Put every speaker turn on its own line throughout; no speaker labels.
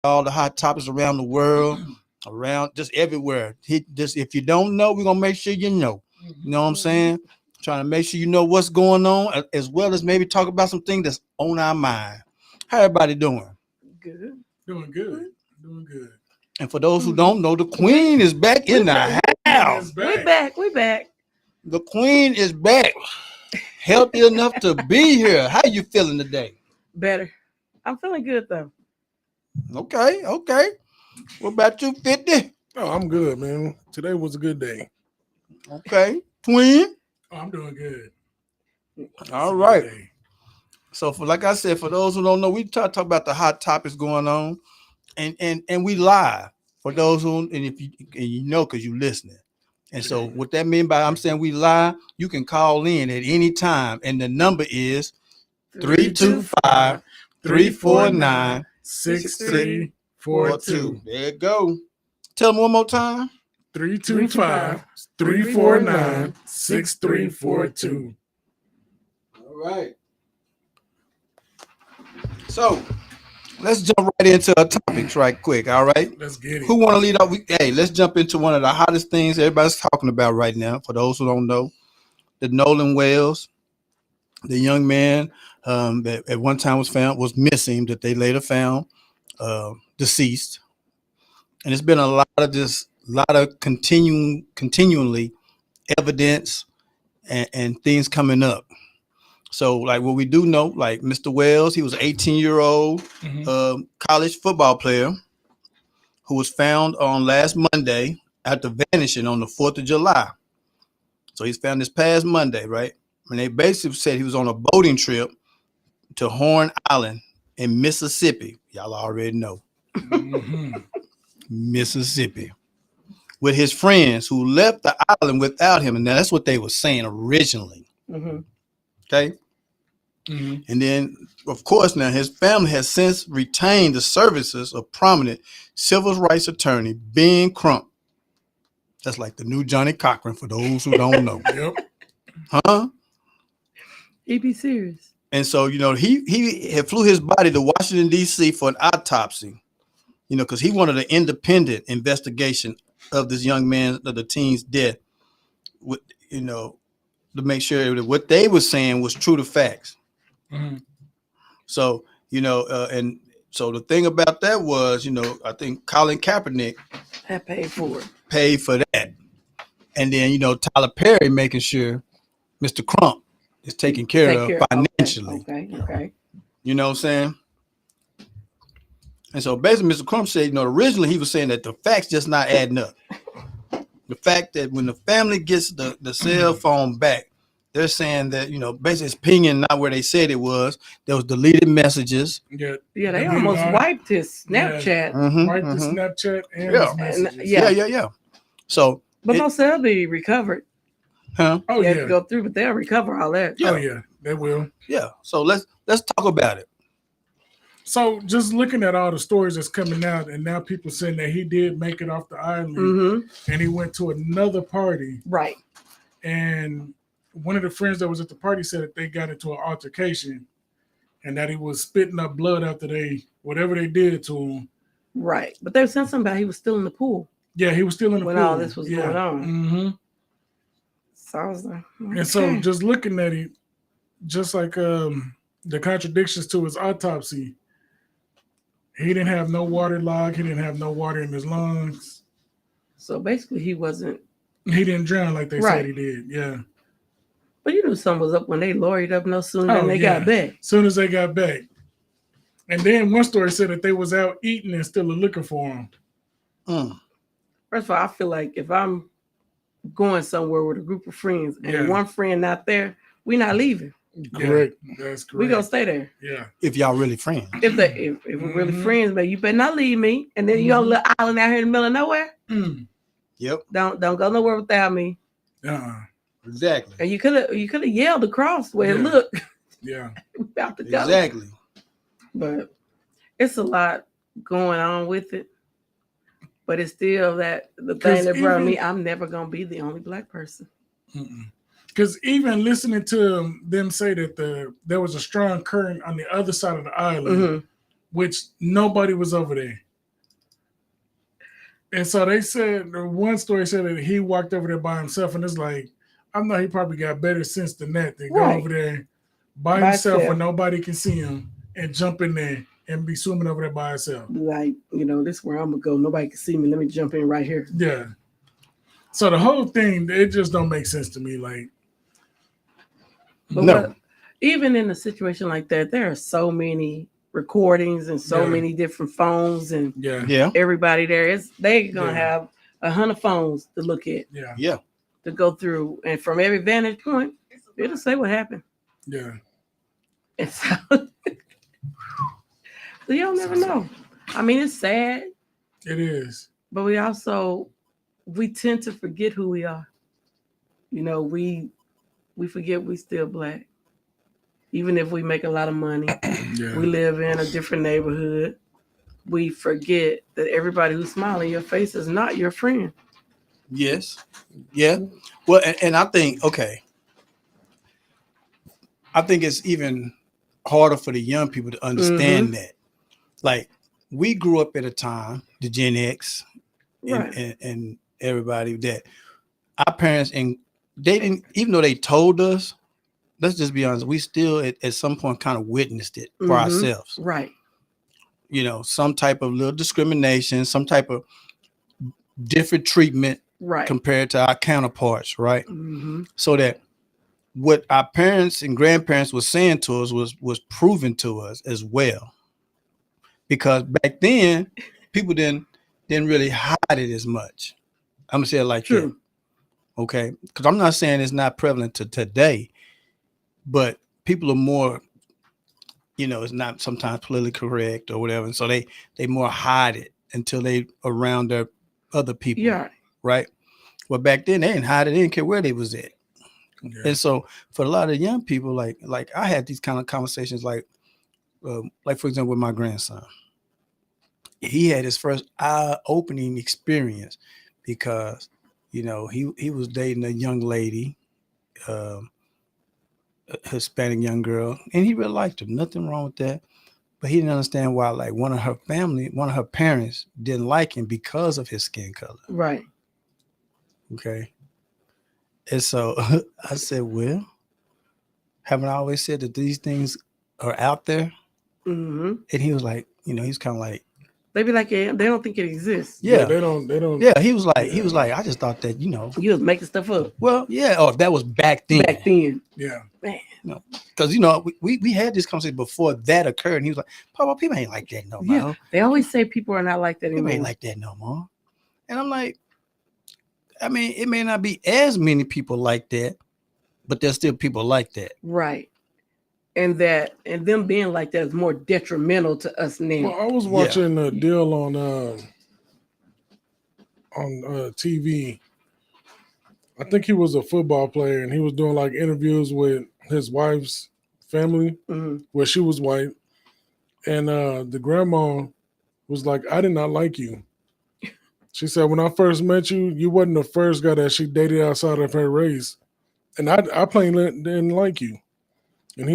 all the hot topics around the world, around just everywhere. Just if you don't know, we're gonna make sure you know. You know what I'm saying? Trying to make sure you know what's going on, as well as maybe talk about some things that's on our mind. How everybody doing?
Good.
Doing good. Doing good.
And for those who don't know, the Queen is back in the house.
We back. We back.
The Queen is back, healthy enough to be here. How you feeling today?
Better. I'm feeling good though.
Okay, okay. What about you, 50?
Oh, I'm good, man. Today was a good day.
Okay, Twin.
Oh, I'm doing good.
All right. So, for like I said, for those who don't know, we talk about the hot topics going on, and we live for those who, and if you and you know because you listening. And so, what that mean by I'm saying we live, you can call in at any time, and the number is 325 349
6342.
There you go. Tell them one more time.
325 349 6342.
All right. So let's jump right into our topics right quick. All right.
Let's get it.
Who want to lead off? Hey, let's jump into one of the hottest things everybody's talking about right now. For those who don't know, the Nolan Wales, the young man that at one time was missing, that they later found deceased, and it's been a lot of continually evidence and things coming up. So, like what we do know, like Mr. Wells, he was an 18-year-old college football player who was found on last Monday after vanishing on the 4th of July. So he's found this past Monday, right? And they basically said he was on a boating trip to Horn Island in Mississippi. Y'all already know. Mississippi. With his friends who left the island without him. And that's what they were saying originally. Okay. And then, of course, now his family has since retained the services of prominent civil rights attorney Ben Crump. That's like the new Johnny Cochran for those who don't know.
Yep.
Huh?
He be serious.
And so, he had flew his body to Washington, D.C. for an autopsy, because he wanted an independent investigation of this young man, of the teen's death, with, to make sure that what they were saying was true to facts. So, and so the thing about that was, I think Colin Kaepernick
had paid for
that. And then, Tyler Perry making sure Mr. Crump is taken care of financially.
Okay.
You know what I'm saying? And so basically Mr. Crump said, originally he was saying that the facts just not adding up. The fact that when the family gets the cell phone back, they're saying that, basically it's pinging not where they said it was. There was deleted messages.
Yeah,
they almost wiped his Snapchat.
Wiped his Snapchat and his messages.
Yeah. So,
but no cell be recovered.
Huh?
Oh, yeah.
To go through, but they'll recover all that.
Yeah. Oh, yeah, they will.
Yeah. So let's talk about it.
So just looking at all the stories that's coming out, and now people saying that he did make it off the island, and he went to another party.
Right.
And one of the friends that was at the party said that they got into an altercation, and that he was spitting up blood after whatever they did to him.
Right. But they were saying something about he was still in the pool.
Yeah, he was still in the pool
when all this was going on. So I was like, okay.
And so just looking at it, just like the contradictions to his autopsy, he didn't have no water log. He didn't have no water in his lungs.
So basically he
didn't drown like they said he did. Yeah.
But you knew something was up when they lawyered up no sooner than they got back.
As soon as they got back. And then one story said that they was out eating and still looking for him.
First of all, I feel like if I'm going somewhere with a group of friends and one friend not there, we not leaving.
Correct. That's correct.
We gonna stay there.
Yeah.
If y'all really friends.
If we're really friends, but you better not leave me. And then you on a little island out here in the middle of nowhere.
Yep.
Don't go nowhere without me.
Exactly.
And you could have yelled across where it looked.
Yeah.
We about to go.
Exactly.
But it's a lot going on with it. But it's still the thing that brought me, I'm never going to be the only black person.
Because even listening to them say that there was a strong current on the other side of the island, which nobody was over there. And so they said, one story said that he walked over there by himself, and it's like, I know he probably got better sense than that. They go over there by himself where nobody can see him and jump in there and be swimming over there by himself.
Like, this is where I'm gonna go. Nobody can see me. Let me jump in right here.
Yeah. So the whole thing, it just don't make sense to me. Like,
but even in a situation like that, there are so many recordings and so many different phones and everybody there. They're gonna have 100 phones to look at.
Yeah.
To go through, and from every vantage point, it'll say what happened.
Yeah.
And so you don't never know. I mean, it's sad.
It is.
But we tend to forget who we are. We forget we still black. Even if we make a lot of money, we live in a different neighborhood. We forget that everybody who's smiling in your face is not your friend.
Yes. Yeah. Well, and I think, I think it's even harder for the young people to understand that. Like, we grew up at a time, the Gen X and everybody, that our parents, and they didn't, even though they told us, let's just be honest, we still at some point kind of witnessed it for ourselves.
Right.
Some type of little discrimination, some type of different treatment compared to our counterparts, right? So that what our parents and grandparents were saying to us was proven to us as well. Because back then, people didn't really hide it as much. I'm gonna say it like that. Okay. Because I'm not saying it's not prevalent to today, but people are more, it's not sometimes politically correct or whatever. And so they more hide it until they around their other people.
Yeah.
Right. Well, back then they didn't hide it. They didn't care where they was at. Yeah. And so for a lot of young people, like I had these kind of conversations, like for example, with my grandson. He had his first eye-opening experience because, he was dating a young lady, a Hispanic young girl, and he really liked her. Nothing wrong with that. But he didn't understand why, like, one of her parents didn't like him because of his skin color.
Right.
Okay. And so I said, well, haven't I always said that these things are out there? And he was like, he's kind of like,
they be like, yeah, they don't think it exists.
Yeah,
they don't.
Yeah, he was like, I just thought that,
you was making stuff up.
Well, yeah, or that was back then.
Yeah,
man.
Because we had this conversation before that occurred, and he was like, Papa, people ain't like that no more.
Yeah, they always say people are not like that anymore.
People ain't like that no more. And I'm like, I mean, it may not be as many people like that, but there's still people like that.
Right. And them being like that is more detrimental to us now.
Well, I was watching a deal on TV. I think he was a football player, and he was doing like interviews with his wife's family, where she was white, and the grandma was like, "I did not like you." She said, "When I first met you, you wasn't the first guy that she dated outside of her race, and I plainly didn't like you." And she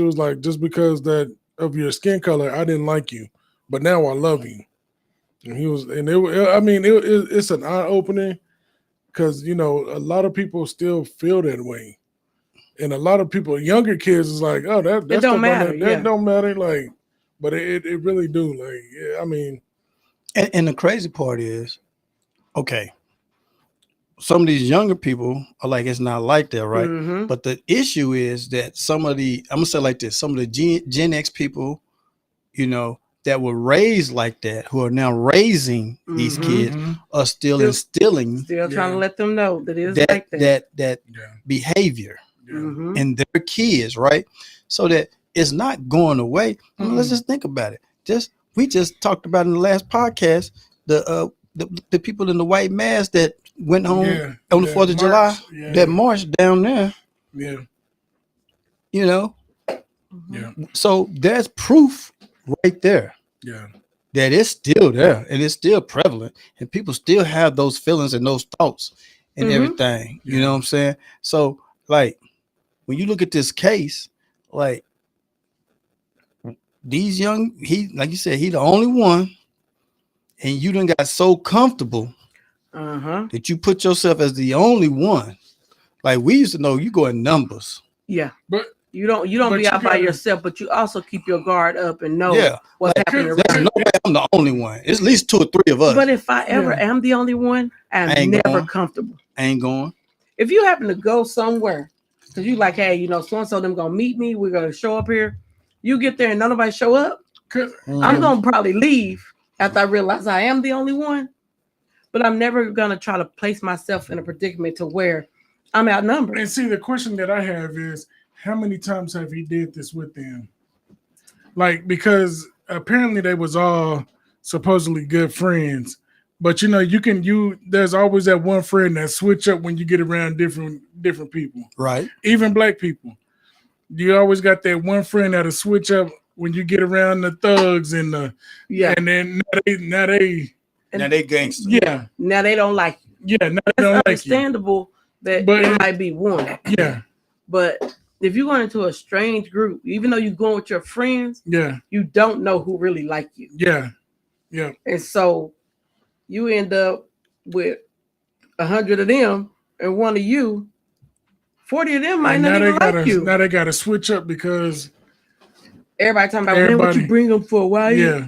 was like, just because that of your skin color, I didn't like you, but now I love you. And it's an eye opener because, a lot of people still feel that way. And a lot of people, younger kids is like, oh, that
don't matter.
That don't matter. Like, but it really do. Like, yeah, I mean.
And the crazy part is, okay, some of these younger people are like, it's not like that, right? But the issue is that some of the Gen X people, that were raised like that, who are now raising these kids, are still instilling,
trying to let them know that it's like
that behavior in their kids, right? So that it's not going away. I mean, let's just think about it. We just talked about in the last podcast the people in the white mask that went home on the 4th of July, that marched down there. So there's proof right there. That it's still there and it's still prevalent, and people still have those feelings and those thoughts and everything. You know what I'm saying? So, like, when you look at this case, like, these like you said, he the only one. and you done got so comfortable that you put yourself as the only one. Like we used to know, you go in numbers.
Yeah,
but
you don't be out by yourself, but you also keep your guard up and know what's happening around.
There's no way I'm the only one. It's at least 2 or 3 of us.
But if I ever am the only one, I'm never comfortable.
I ain't going.
If you happen to go somewhere, because you like, hey, so-and-so them gonna meet me, we're gonna show up here. You get there and nobody show up, I'm gonna probably leave after I realize I am the only one. But I'm never gonna try to place myself in a predicament to where I'm outnumbered.
And see, the question that I have is, how many times have he did this with them? Like, because apparently they was all supposedly good friends, but there's always that one friend that switch up when you get around different people, right? Even black people, you always got that one friend that'll switch up when you get around the thugs and and then now they gangsters. Yeah,
now they don't like you.
Yeah, now they don't like you.
Understandable that it might be one.
Yeah,
but if you go into a strange group, even though you're going with your friends, you don't know who really like you.
Yeah, yeah.
And so you end up with 100 of them and one of you. 40 of them might not even like you.
Now they got to switch up because
everybody talking about, man, what you bring them for? Why?
Yeah.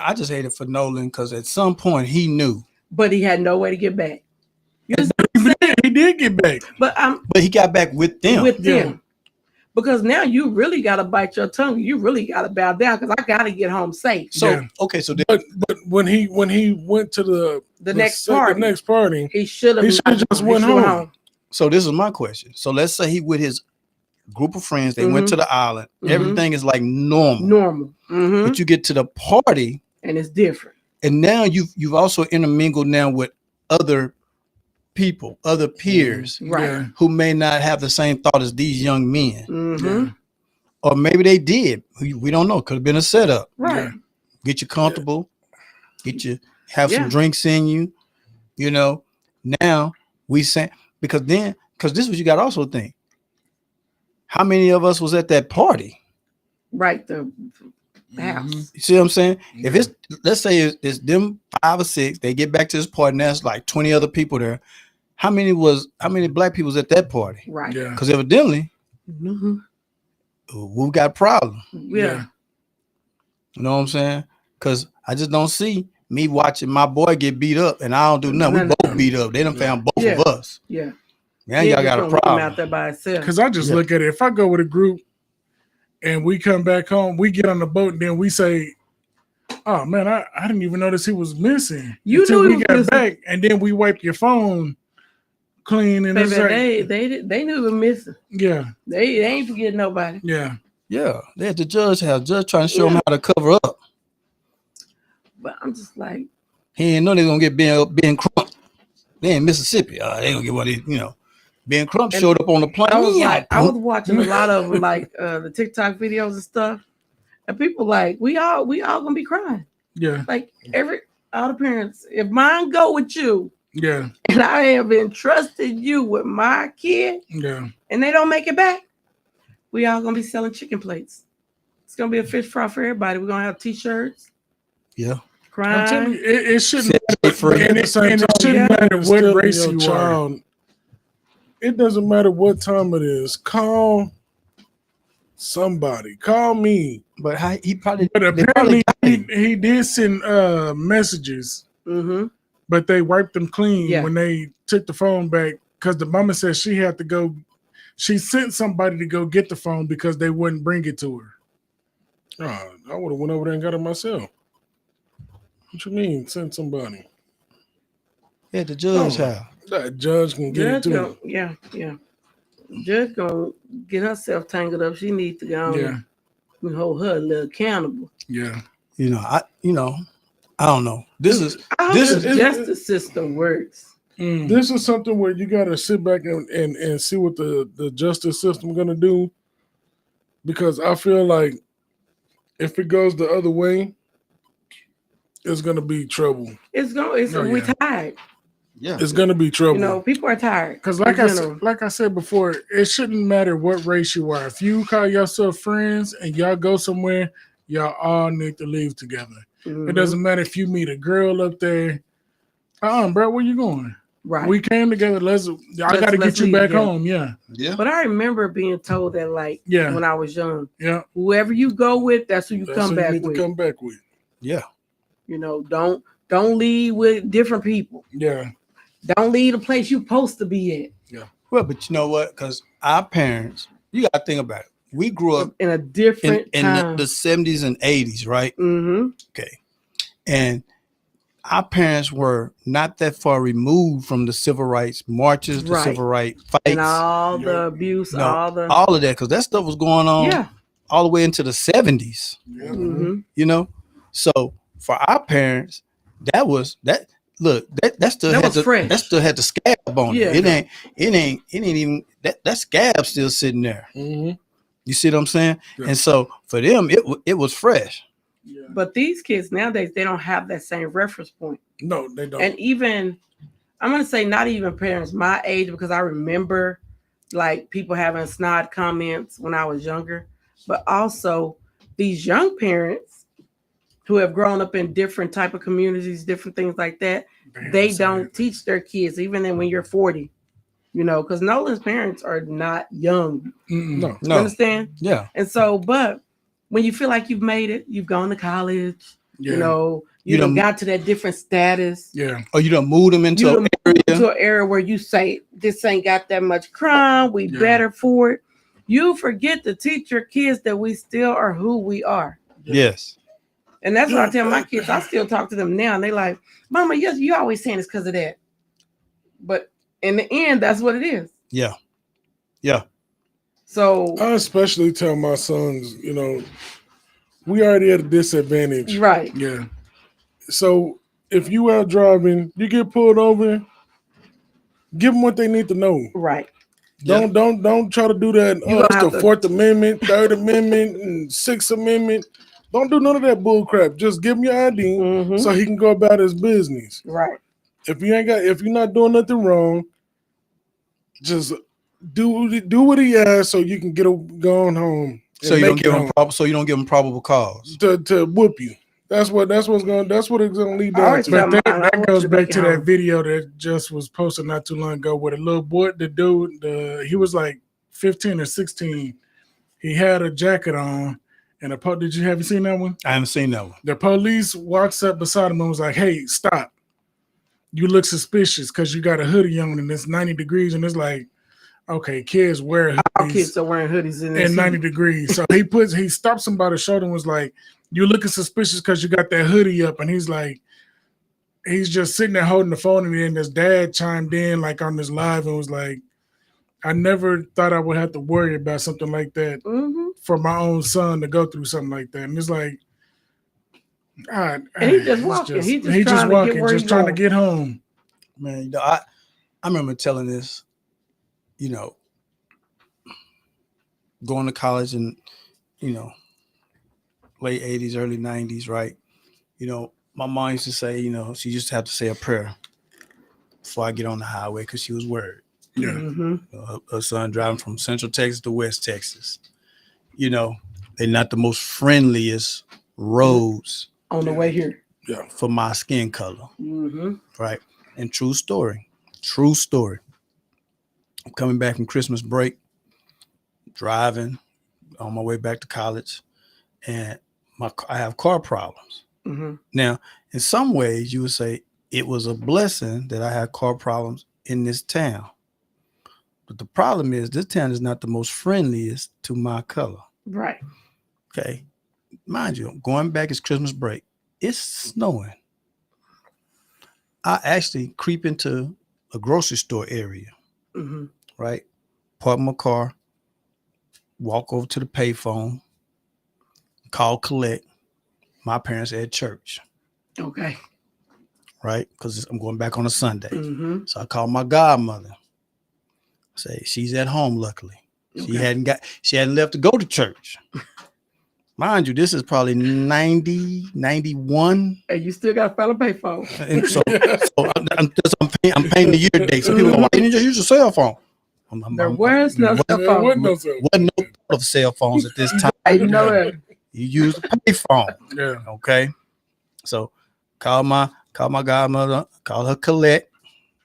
I just hate it for Nolan because at some point he knew.
But he had no way to get back.
He did get back.
But
he got back with them.
With them. Because now you really got to bite your tongue. You really got to bow down because I got to get home safe.
So, okay. So,
but when he went to the next party,
he should have
just went home.
So this is my question. So let's say he with his group of friends, they went to the island. Everything is like normal. But you get to the party
and it's different.
And now you've also intermingled now with other people, other peers,
right,
who may not have the same thought as these young men. Or maybe they did. We don't know. Could have been a setup.
Right.
Get you comfortable. Get you have some drinks in you. Now we say because this is what you got to also think. How many of us was at that party?
Right. The house.
You see what I'm saying? If it's, let's say it's them 5 or 6, they get back to this party and there's like 20 other people there. How many black people was at that party?
Right.
Yeah.
Because evidently we got a problem.
Yeah.
You know what I'm saying? Because I just don't see me watching my boy get beat up and I don't do nothing. We both beat up. They done found both of us.
Yeah.
Now y'all got a problem.
Out there by itself.
Because I just look at it. If I go with a group and we come back home, we get on the boat and then we say, oh man, I didn't even notice he was missing.
Until
we got back and then we wiped your phone clean and
baby, they knew he was missing.
Yeah.
They ain't forgetting nobody.
Yeah.
Yeah. They at the judge house, judge trying to show them how to cover up.
But I'm just like,
he ain't know they gonna get Ben Crump. They in Mississippi. They gonna get what Ben Crump showed up on the plane.
I was watching a lot of like the TikTok videos and stuff, and people like we all gonna be crying.
Yeah.
Like all the parents, if mine go with you,
yeah,
and I have entrusted you with my kid,
yeah,
and they don't make it back, we all gonna be selling chicken plates. It's gonna be a fish fry for everybody. We're gonna have T-shirts.
Yeah.
I'm telling you, it shouldn't matter what race you are. It doesn't matter what time it is. Call somebody. Call me.
But he probably.
But apparently he did send messages. But they wiped them clean when they took the phone back because the mama said she had to go. She sent somebody to go get the phone because they wouldn't bring it to her. Oh, I would have went over there and got it myself. What you mean, send somebody?
Yeah, the judge house.
That judge can get it too.
Yeah. Judge gonna get herself tangled up. She needs to go and hold her a little accountable.
Yeah.
I don't know. This is
justice system works.
This is something where you gotta sit back and see what the justice system gonna do. Because I feel like if it goes the other way, it's gonna be trouble.
We tired.
Yeah,
it's gonna be trouble.
People are tired.
Because like I said before, it shouldn't matter what race you are. If you call yourself friends and y'all go somewhere, y'all all need to leave together. It doesn't matter if you meet a girl up there. Bro, where you going?
Right.
We came together. I got to get you back home. Yeah.
But I remember being told that, like, when I was young.
Yeah.
Whoever you go with, that's who you
that's
come
who
back
you need
with.
To come back with.
Yeah.
You know, don't leave with different people.
Yeah.
Don't leave the place you're supposed to be at.
Yeah.
Well, but you know what? Because our parents, you got to think about it. We grew up
in a different
in
time.
the 70s and 80s, right?
Mm-hmm.
Okay. And our parents were not that far removed from the civil rights marches, the civil rights fights,
and all the abuse, all
of that, because that stuff was going on all the way into the 70s.
Yeah.
Mm-hmm.
You know, so for our parents, that was that. Look, that still had
fresh.
That still had the scab on
Yeah.
it. It ain't even that scab still sitting there.
Mm-hmm.
You see what I'm saying?
Yeah.
And so for them, it was fresh.
Yeah.
But these kids nowadays, they don't have that same reference point.
No, they don't.
And even, I'm going to say not even parents my age, because I remember like people having snide comments when I was younger, but also these young parents who have grown up in different type of communities, different things like that, they don't teach their kids, even then when you're 40, you know, because Nolan's parents are not young.
No.
You understand?
Yeah.
And so, but when you feel like you've made it, you've gone to college, you know, you done got to that different status.
Yeah.
Or you done moved them into an
area where you say, this ain't got that much crime, we better for it. You forget to teach your kids that we still are who we are.
Yes.
And that's what I tell my kids. I still talk to them now. And they like, Mama, you always saying it's because of that. But in the end, that's what it is.
Yeah. Yeah.
So
I especially tell my sons, you know, we already at a disadvantage.
Right.
Yeah. So if you out driving, you get pulled over, give them what they need to know.
Right.
Don't try to do that. It's the Fourth Amendment, Third Amendment, and Sixth Amendment. Don't do none of that bull crap. Just give him your ID so he can go about his business.
Right.
If you're not doing nothing wrong, just do what he asks so you can going home.
So you don't give him probable cause
to whoop you. That's what it's gonna lead down to.
But
that goes back to that video that just was posted not too long ago with a little boy. The dude, he was like 15 or 16. He had a jacket on, and have you seen that one?
I haven't seen that one.
The police walks up beside him and was like, "Hey, stop! You look suspicious because you got a hoodie on and it's 90 degrees." And it's like, okay, kids wear hoodies.
All kids are wearing hoodies in
90 degrees. So he stopped somebody's shoulder and was like, "You're looking suspicious because you got that hoodie up." And he's like, he's just sitting there holding the phone, and then his dad chimed in like on this live and was like, "I never thought I would have to worry about something like that for my own son to go through something like that." And it's like,
and he's just walking. He's just walking,
just trying to get home.
Man, you know, I remember telling this, you know, going to college in, you know, late 80s, early 90s, right? You know, my mom used to say, you know, she used to have to say a prayer before I get on the highway because she was worried.
Yeah.
You know, her son driving from Central Texas to West Texas. You know, they're not the most friendliest roads
on the way here.
Yeah.
For my skin color. Right. And true story. I'm coming back from Christmas break, driving on my way back to college, and I have car problems. Now, in some ways, you would say it was a blessing that I had car problems in this town. But the problem is this town is not the most friendliest to my color.
Right.
Okay. Mind you, going back is Christmas break. It's snowing. I actually creep into a grocery store area. Right? Park my car, walk over to the payphone, call collect. My parents are at church.
Okay.
Right? Because I'm going back on a Sunday. So I call my godmother. Say she's at home, luckily. Okay. She hadn't left to go to church. Mind you, this is probably 90, 91.
And you still got to file a payphone.
And so I'm paying the year date. So people go, why didn't you just use your cell phone?
There was no cell phone.
Wasn't no thought of cell phones at this time.
I know that.
You use the payphone.
Yeah.
Okay. So call my godmother, call her Colette.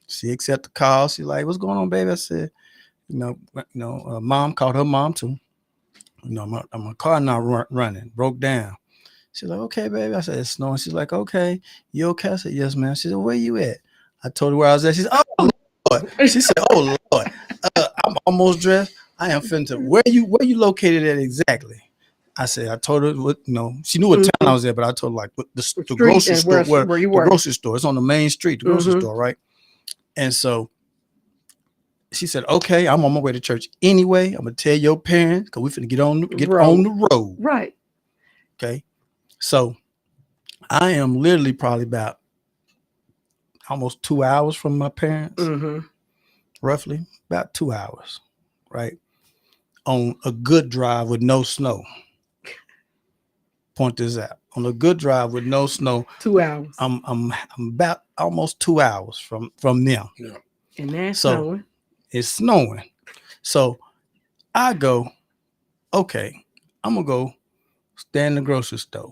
She accept the call. She like, what's going on, baby? I said, mom called her mom too. My car not running, broke down. She's like, okay, baby. I said, it's snowing. She's like, okay, you okay? I said, yes, ma'am. She said, where you at? I told her where I was at. She said, oh Lord. She said, oh Lord, I'm almost dressed. I am finna. Where you located at exactly? I said, I told her what, she knew what town I was at, but I told her like the grocery store, where you were. The grocery store. It's on the main street, the grocery store, right? And so she said, okay, I'm on my way to church anyway. I'm gonna tell your parents because we finna get on the road.
Right.
Okay. So I am literally probably about almost 2 hours from my parents. Roughly about 2 hours, right? On a good drive with no snow. Point this out. On a good drive with no snow.
2 hours.
I'm about almost 2 hours from them.
Yeah.
And that's snowing.
It's snowing. So I go, okay, I'm gonna go stand in the grocery store.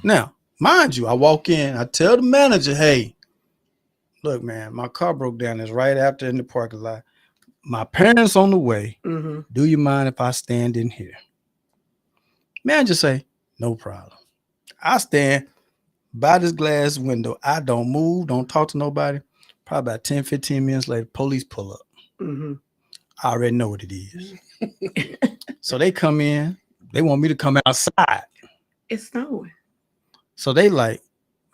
Now, mind you, I walk in, I tell the manager, hey, look, man, my car broke down. It's right after in the parking lot. My parents on the way. Do you mind if I stand in here? Manager say, no problem. I stand by this glass window. I don't move, don't talk to nobody. Probably about 10, 15 minutes later, police pull up. I already know what it is. So they come in. They want me to come outside.
It's snowing.
So they like,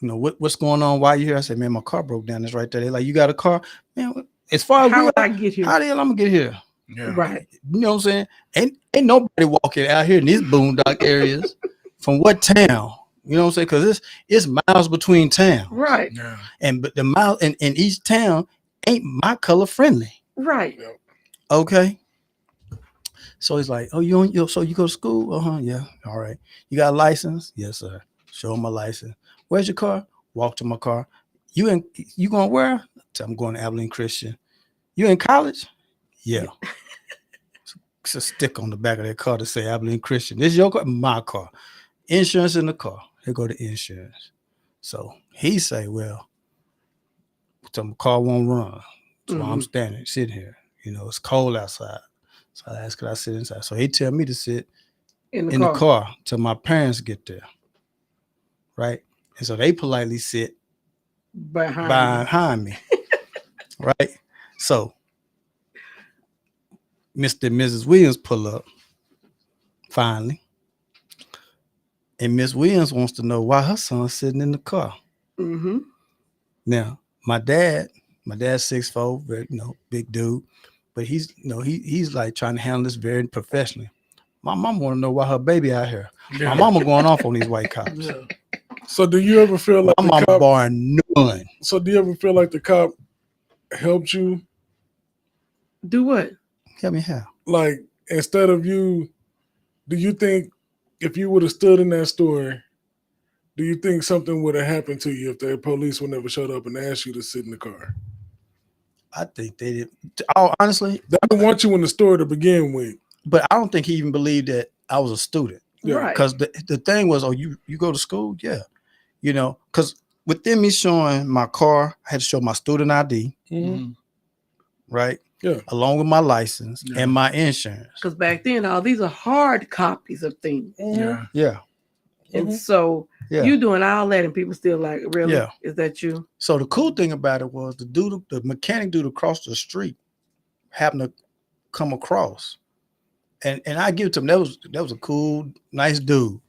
what's going on? Why you here? I said, man, my car broke down. It's right there. They like, you got a car? Man, as far as
how would I get here?
How the hell I'm gonna get here?
Yeah.
Right.
You know what I'm saying? Ain't nobody walking out here in these boondock areas. From what town? You know what I'm saying? Because it's miles between towns.
Right.
Yeah.
But the mile in each town ain't my color friendly.
Right.
Okay. So he's like, oh, so you go to school? Yeah. All right. You got a license? Yes, sir. Show him my license. Where's your car? Walk to my car. You going where? I'm going to Abilene Christian. You in college? Yeah. It's a stick on the back of that car to say Abilene Christian. This is your car? My car. Insurance in the car. They go to insurance. So he say, well, the car won't run. So I'm sitting here. It's cold outside. So I asked, could I sit inside? So he tell me to sit in the car till my parents get there. Right? And so they politely sit behind me. Right? So Mr. and Mrs. Williams pull up finally. And Miss Williams wants to know why her son's sitting in the car. Now, my dad's 6'4", very, big dude, but he's like trying to handle this very professionally. My mom want to know why her baby out here. Yeah. My mama going off on these white cops. Yeah.
So do you ever feel like
my mama barring none?
So do you ever feel like the cop helped you?
Do what?
Help me how?
Like instead of you, do you think if you would have stood in that store, do you think something would have happened to you if the police would never showed up and asked you to sit in the car?
I think they did. Oh, honestly,
they didn't want you in the store to begin with.
But I don't think he even believed that I was a student.
Yeah.
Right.
Because the thing was, you go to school? Yeah. Because within me showing my car, I had to show my student ID. Right?
Yeah.
Along with my license and my insurance.
Because back then, all these are hard copies of things.
Yeah.
Yeah.
And so you doing all that and people still like, really? Yeah. Is that you? So
the cool thing about it was the mechanic dude across the street happened to come across. And I give it to him. That was a cool, nice dude.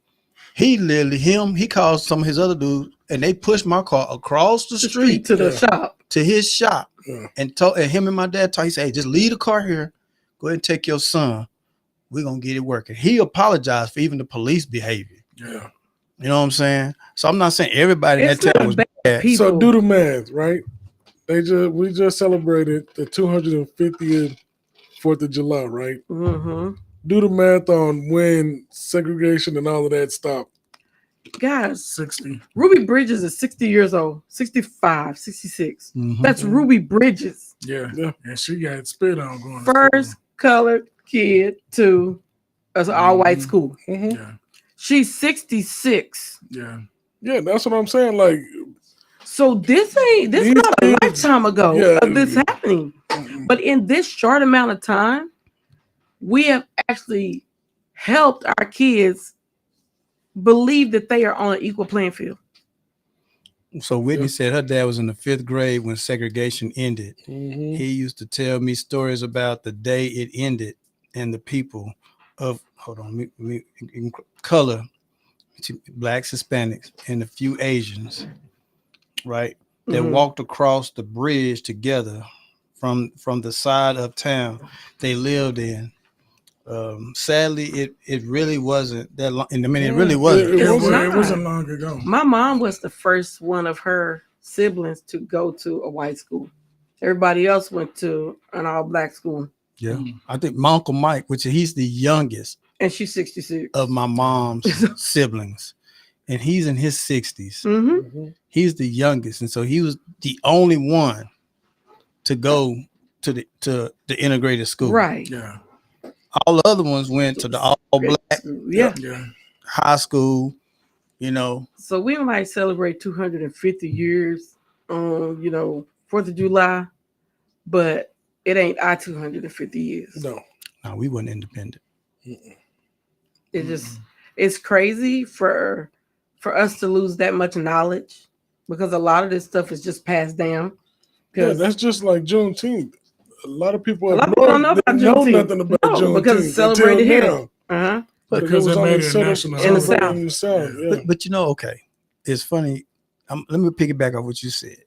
He literally, he called some of his other dudes and they pushed my car across the street
to the shop.
To his shop. Yeah. And him and my dad talked, he said, hey, just leave the car here. Go ahead and take your son. We're going to get it working. He apologized for even the police behavior.
Yeah.
You know what I'm saying? So I'm not saying everybody in that town was bad.
People. So do the math, right? We just celebrated the 250th 4th of July, right? Do the math on when segregation and all of that stopped.
Guys,
60.
Ruby Bridges is 60 years old, 65, 66. That's Ruby Bridges.
Yeah. And she got spit on going
first colored kid to an all-white school.
Yeah.
She's 66.
Yeah. Yeah, that's what I'm saying. Like,
So this
These
not a
kids-
lifetime ago
yeah.
of this happening. But in this short amount of time, we have actually helped our kids believe that they are on an equal playing field.
So Whitney said her dad was in the 5th grade when segregation ended. He used to tell me stories about the day it ended and the people of color, blacks, Hispanics, and a few Asians, right, that walked across the bridge together from the side of town they lived in. Sadly, it really wasn't that long. And I mean, it really wasn't.
It wasn't long ago.
My mom was the first one of her siblings to go to a white school. Everybody else went to an all-black school.
Yeah, I think my Uncle Mike, which he's the youngest,
and she's 66
of my mom's siblings, and he's in his 60s. He's the youngest, and so he was the only one to go to the integrated school.
Right.
Yeah.
All the other ones went to the all black high school, you know.
So we might celebrate 250 years on, 4th of July, but it ain't our 250 years.
No,
we weren't independent.
It's crazy for us to lose that much knowledge, because a lot of this stuff is just passed down.
Yeah, that's just like Juneteenth. A lot of people
don't know about Juneteenth.
Nothing about Juneteenth
because it's celebrated here.
Because it made it national
in the
South. Yeah.
But okay, it's funny. Let me piggyback off what you said.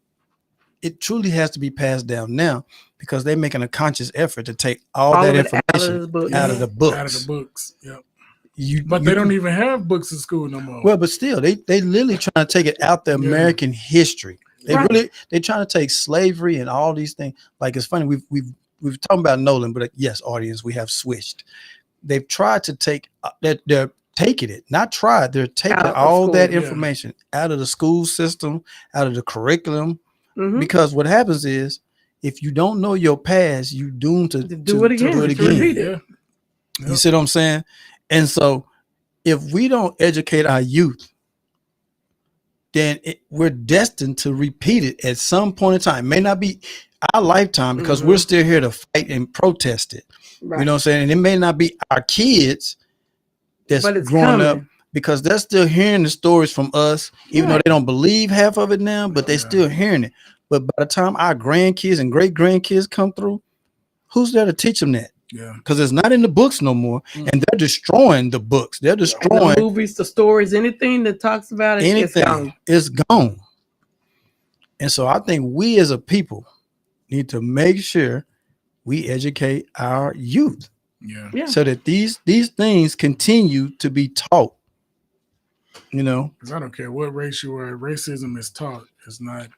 It truly has to be passed down now because they're making a conscious effort to take all that information out of the books.
Out of the books. Yep. But they don't even have books in school no more.
Well, but still, they literally trying to take it out the American history. They're trying to take slavery and all these things. Like, it's funny, we've talked about Nolan, but yes, audience, we have switched. They've tried to take they're taking it, not tried. They're taking all that information out of the school system, out of the curriculum, because what happens is, if you don't know your past, you doomed to do it again. You see what I'm saying? And so, if we don't educate our youth, then we're destined to repeat it at some point in time. It may not be our lifetime because we're still here to fight and protest it. Right. You know what I'm saying? And it may not be our kids that's growing up, because they're still hearing the stories from us, even though they don't believe half of it now, but they're still hearing it. But by the time our grandkids and great grandkids come through, who's there to teach them that? Yeah, because it's not in the books no more, and they're destroying the books. They're destroying
the movies, the stories, anything that talks about it.
It's gone. And so I think we as a people need to make sure we educate our youth, so that these things continue to be taught. You know,
because I don't care what race you are, racism is taught. It's not.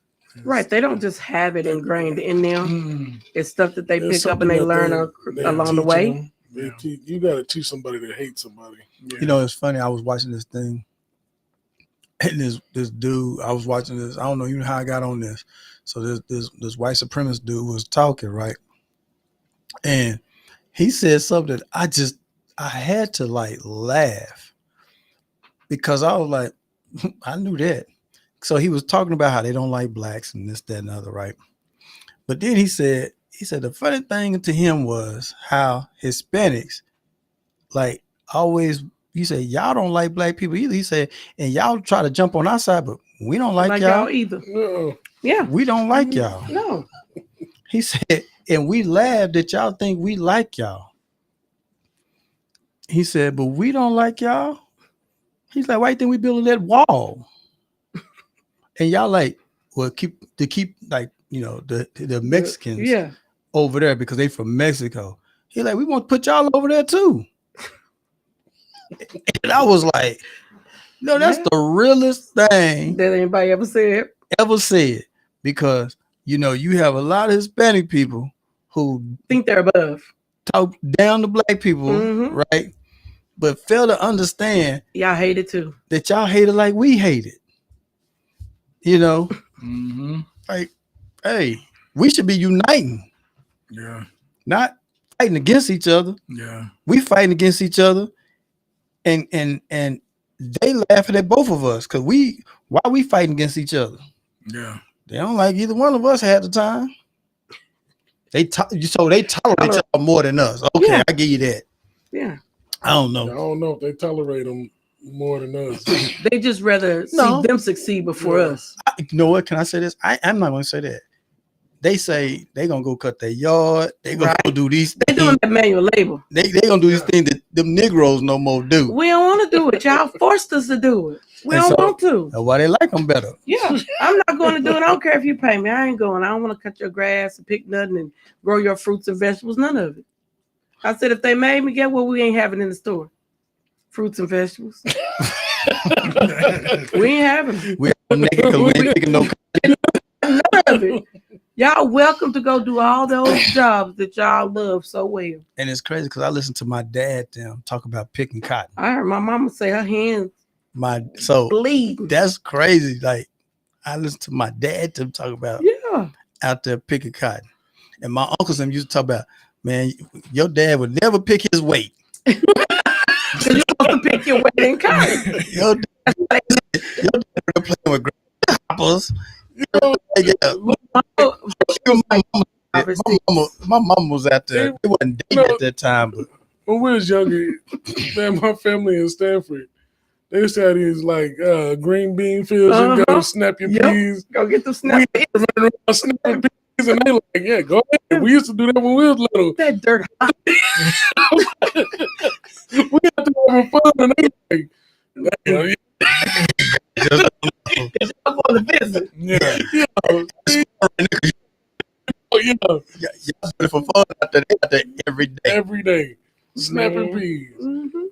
Right, they don't just have it ingrained in them. It's stuff that they pick up and they learn along the way.
You got to teach somebody to hate somebody.
You know, it's funny. I was watching this thing, and this dude. I was watching this. I don't know even how I got on this. So this white supremacist dude was talking, right, and he said something that I had to like laugh, because I was like, I knew that. So he was talking about how they don't like blacks and this, that, and the other, right? But then he said the funny thing to him was how Hispanics, like, always, he said, y'all don't like black people either. He said, and y'all try to jump on our side, but we don't like y'all
either.
No.
Yeah.
We don't like y'all.
No.
He said, and we laugh that y'all think we like y'all. He said, but we don't like y'all. He's like, why do you think we building that wall? And y'all like, well, keep like, you know, the Mexicans over there because they from Mexico. He like, we want to put y'all over there too. And I was like, no, that's the realest thing
that anybody ever said.
Because, you know, you have a lot of Hispanic people who
think they're above,
talk down to black people, right? But fail to understand
y'all hate it too.
That y'all hate it like we hate it. You know, like, hey, we should be uniting.
Yeah.
Not fighting against each other.
Yeah.
We fighting against each other. And they laughing at both of us because why we fighting against each other?
Yeah.
They don't like either one of us had the time. They tolerate y'all more than us. Okay,
Yeah.
I give you that.
Yeah.
I don't know.
I don't know if they tolerate them more than us.
They just rather see them succeed before us.
You know what? Can I say this? I'm not going to say that. They say they gonna go cut their yard. They gonna go do these.
They doing that manual labor.
They gonna do these things that them Negroes no more do.
We don't want to do it. Y'all forced us to do it. We don't want to.
That's why they like them better.
Yeah, I'm not going to do it. I don't care if you pay me. I ain't going. I don't want to cut your grass and pick nothing and grow your fruits and vegetables. None of it. I said if they made me, get what we ain't having in the store. Fruits and vegetables. We ain't having them.
We ain't picking no.
None of it. Y'all welcome to go do all those jobs that y'all love so well.
And it's crazy because I listened to my dad talk about picking cotton.
I heard my mama say her hands bleeding.
That's crazy. Like I listened to my dad talk about out there picking cotton. And my uncles used to talk about, man, your dad would never pick his weight.
Because you're supposed to pick your weight in cotton.
Your dad would play with grasshoppers. My mom was out there. They wasn't dating at that time, but
when we was younger, man, my family in Stanford, they used to have these like green bean fields. You go snap your peas.
Go get them snap peas.
Snap peas, and they like, yeah, go ahead. We used to do that when we was little.
That dirt hot.
We had to have fun, and they like, damn,
just on the visit.
For fun out there every day.
Every day. Snapping peas.
Mm-hmm.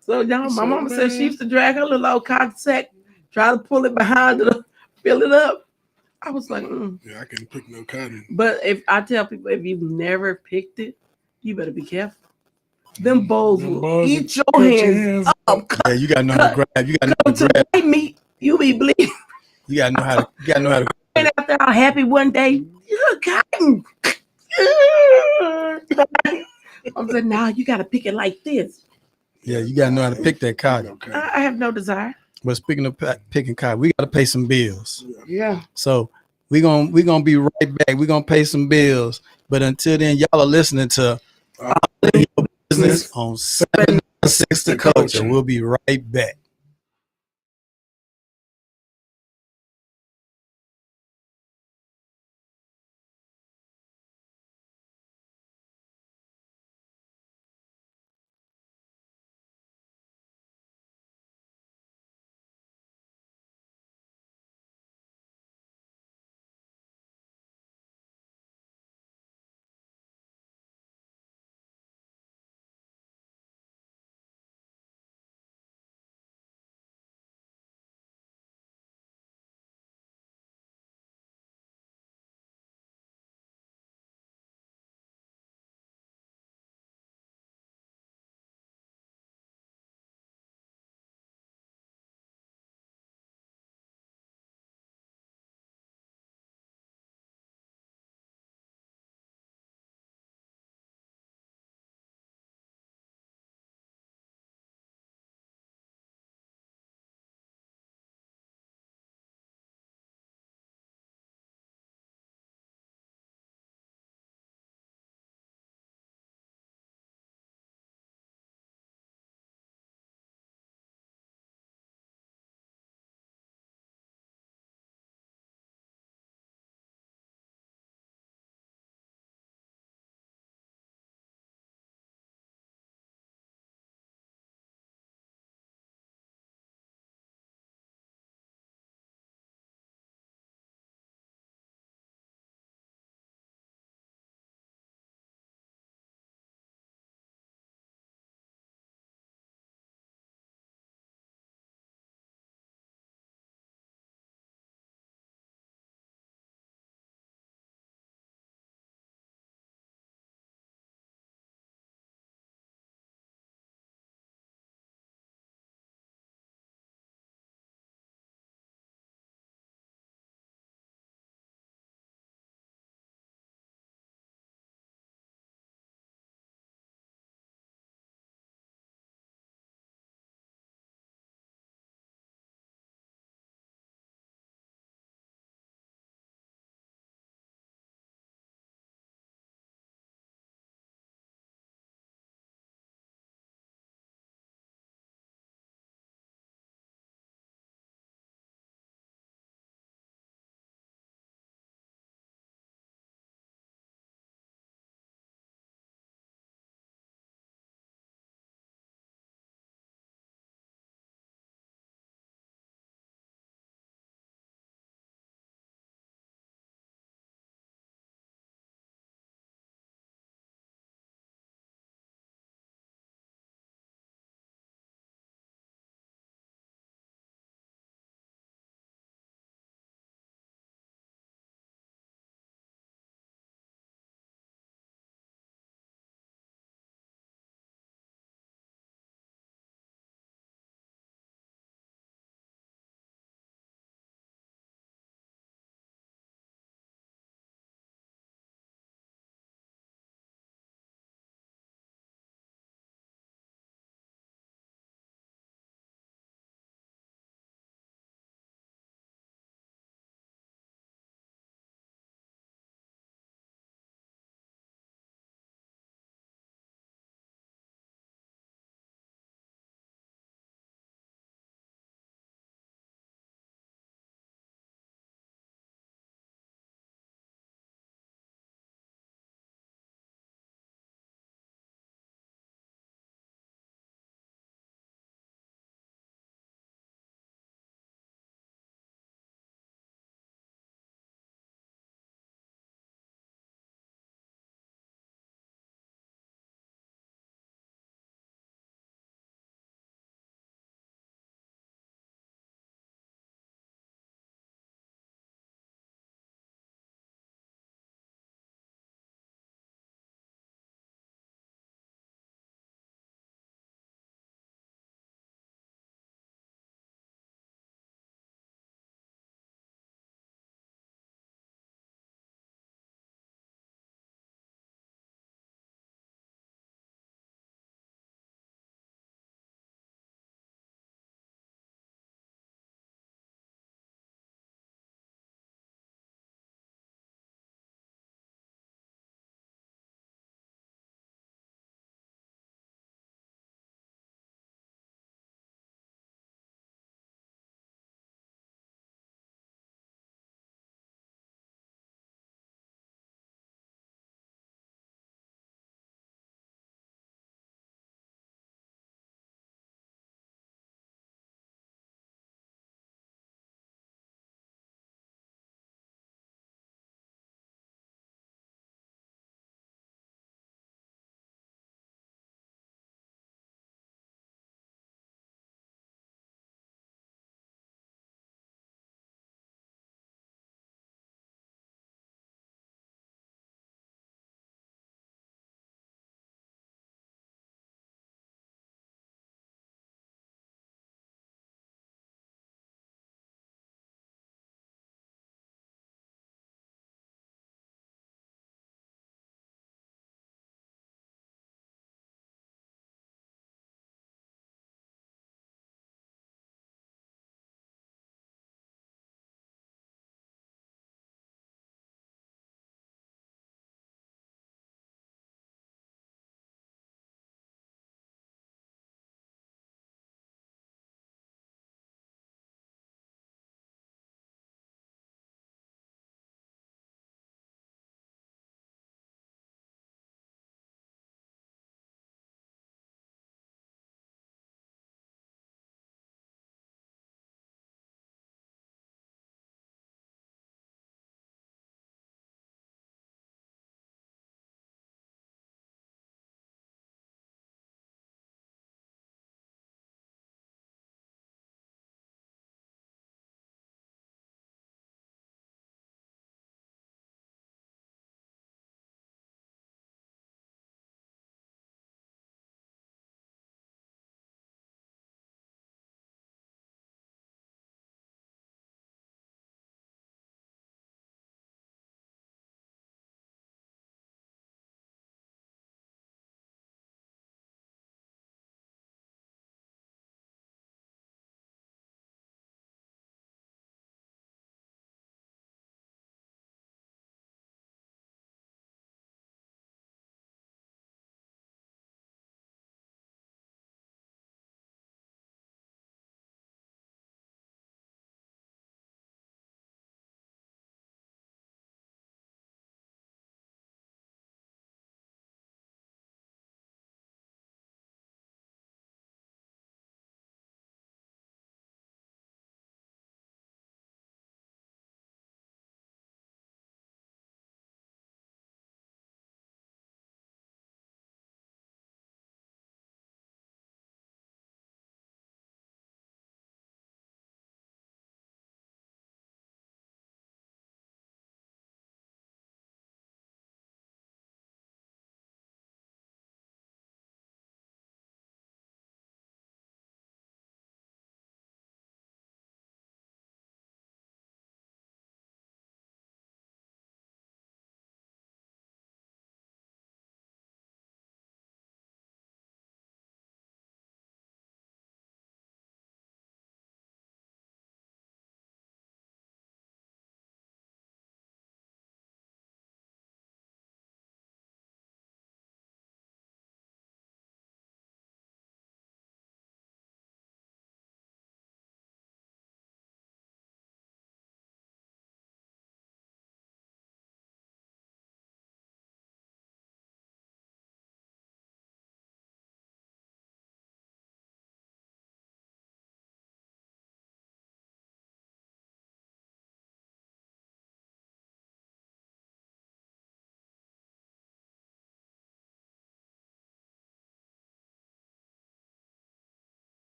So y'all, my mama said she used to drag her little old cotton sack, try to pull it behind her, fill it up. I was like,
yeah, I can't pick no cotton.
But if I tell people if you've never picked it, you better be careful. Them bowls will eat your hands up.
Yeah, you gotta know how to grab. You gotta know how to grab.
Meat, you be bleeding.
You gotta know how to.
And after all happy one day, cotton. I'm saying, now you gotta pick it like this.
Yeah, you gotta know how to pick that cotton.
I have no desire.
But speaking of picking cotton, we gotta pay some bills.
Yeah.
So we're gonna be right back. We're gonna pay some bills. But until then, y'all are listening to Your Business on 706 The Culture. We'll be right back.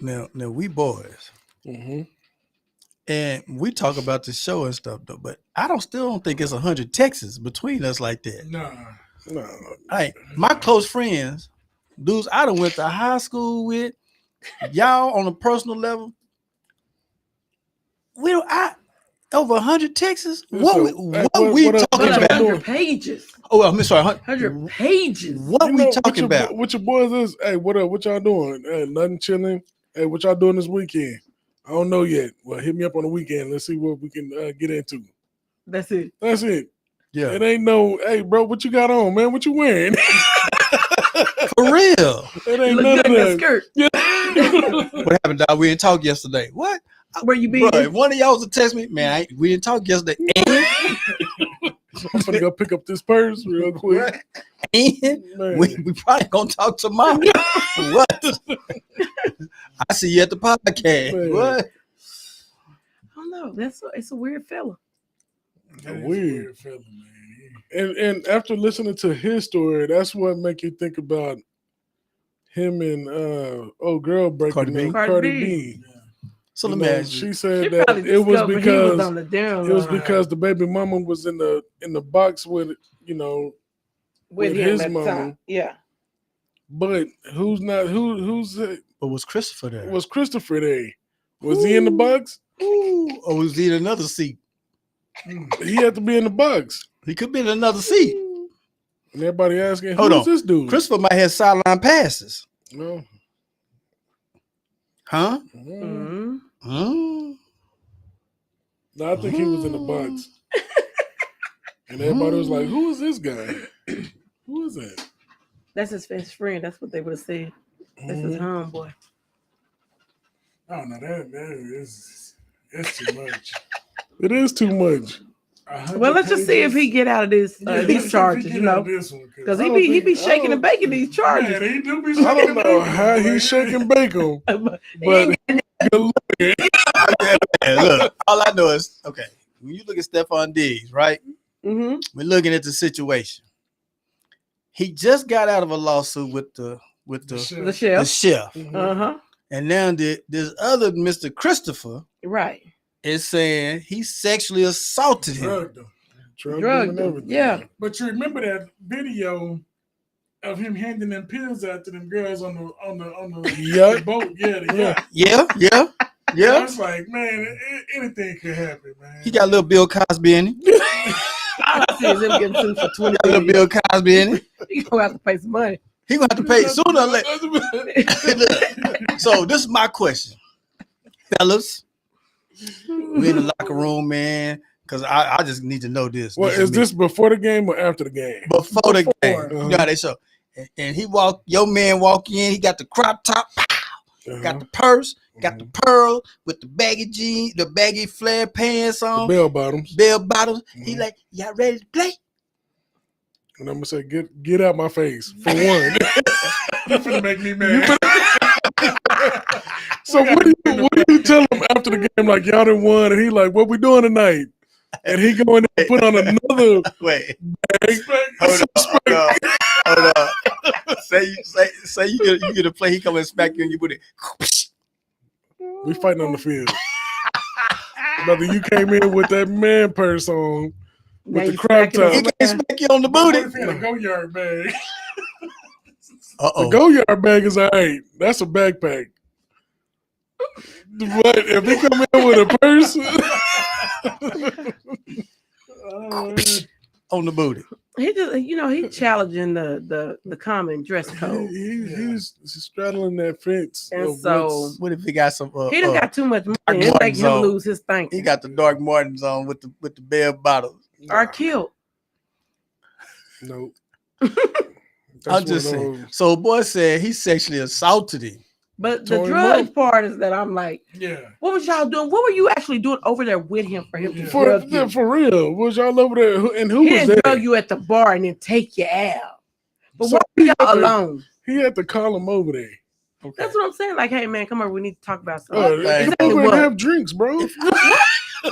Now we boys, and we talk about the show and stuff though. But I still don't think it's 100 Texas between us like that.
Nah.
Hey, my close friends, dudes I done went to high school with, y'all on a personal level. We don't. Over 100 Texas. What we talking about?
100 pages.
Oh, I'm sorry.
100 pages.
What we talking about?
What your boys is? Hey, what up? What y'all doing? Hey, nothing, chilling. Hey, what y'all doing this weekend? I don't know yet. Well, hit me up on the weekend. Let's see what we can get into.
That's it.
That's it.
Yeah.
It ain't no. Hey, bro, what you got on, man? What you wearing?
For real.
It ain't none of that.
Skirt.
Yeah.
What happened, dog? We didn't talk yesterday. What?
Where you been?
Bro, if one of y'all was to text me, man, we didn't talk yesterday.
I'm gonna go pick up this purse real quick.
And we probably gonna talk tomorrow. What? I see you at the podcast.
Man.
What?
I don't know. It's a weird fella.
Weird
fella, man.
And after listening to his story, that's what make you think about him and old girl breaking Cardi B.
Yeah.
So let me ask you.
She said that it was because
the
baby mama was in the box with with his mama.
Yeah.
But who's
But was Christopher there?
Was Christopher there? Was he in the box?
Or was he in another seat?
He had to be in the box.
He could be in another seat.
And everybody asking,
Hold
who's
on.
this dude?
Christopher might have sideline passes.
No.
Huh?
Mm-hmm.
No, I think he was in the box. And everybody was like, who is this guy? Who is that?
That's his best friend. That's what they would have said. That's his homeboy.
I don't know. That is too much.
It is too much.
Well, let's just see if he get out of this these charges, because he be shaking and baking these charges.
Man, he do be
I don't know how he's shaking bacon, but
Look, all I know is when you look at Stephon Diggs, right?
Mm-hmm.
We're looking at the situation. He just got out of a lawsuit with the chef.
Mm-hmm.
And now this other Mr. Christopher,
right,
is saying he sexually assaulted him.
Drugged him.
Yeah.
But you remember that video of him handing them pills out to them girls on the boat?
Yeah.
I was like, man, anything could happen, man.
He got a little Bill Cosby in him.
All I see is him getting sued for 20
Got a little Bill Cosby in him.
He gonna have to pay some money.
He gonna have to pay sooner or later. So this is my question, fellas. We in the locker room, man, because I just need to know this.
Well, is this before the game or after the game?
Before the game. You know how they show. And your man walk in, he got the crop top, got the purse, got the pearl with the baggy jeans, the baggy flare pants on.
The bell bottoms.
He like, y'all ready to play?
And I'm gonna say, get out my face for one.
You're gonna make me mad.
So what do you tell him after the game? Like, y'all done won, and he like, what we doing tonight? And he going to put on another
wait.
Bag.
Hold up. Say you get a play. He come and smack you and you put it.
We fighting on the field. Brother, you came in with that man purse on with the crop top.
He can't smack you on the booty.
What if he had a go-yard bag?
The go-yard bag is all right. That's a backpack. But if he come in with a purse
on the booty,
he just he's challenging the common dress code.
He's straddling that fence.
And so,
what if he got some?
He done got too much money. It make him lose his thinking.
He got the Dark Martens on with the bell bottoms.
Are killed.
Nope.
I'm just saying. So, boy said he sexually assaulted him.
But the drug part is that I'm like, what was y'all doing? What were you actually doing over there with him for him to drug you?
For real, was y'all over there? And who was there?
He didn't drug you at the bar and then take you out. But why were y'all alone?
He had to call him over there.
Okay. That's what I'm saying. Like, hey man, come over. We need to talk about something.
Come over and have drinks, bro.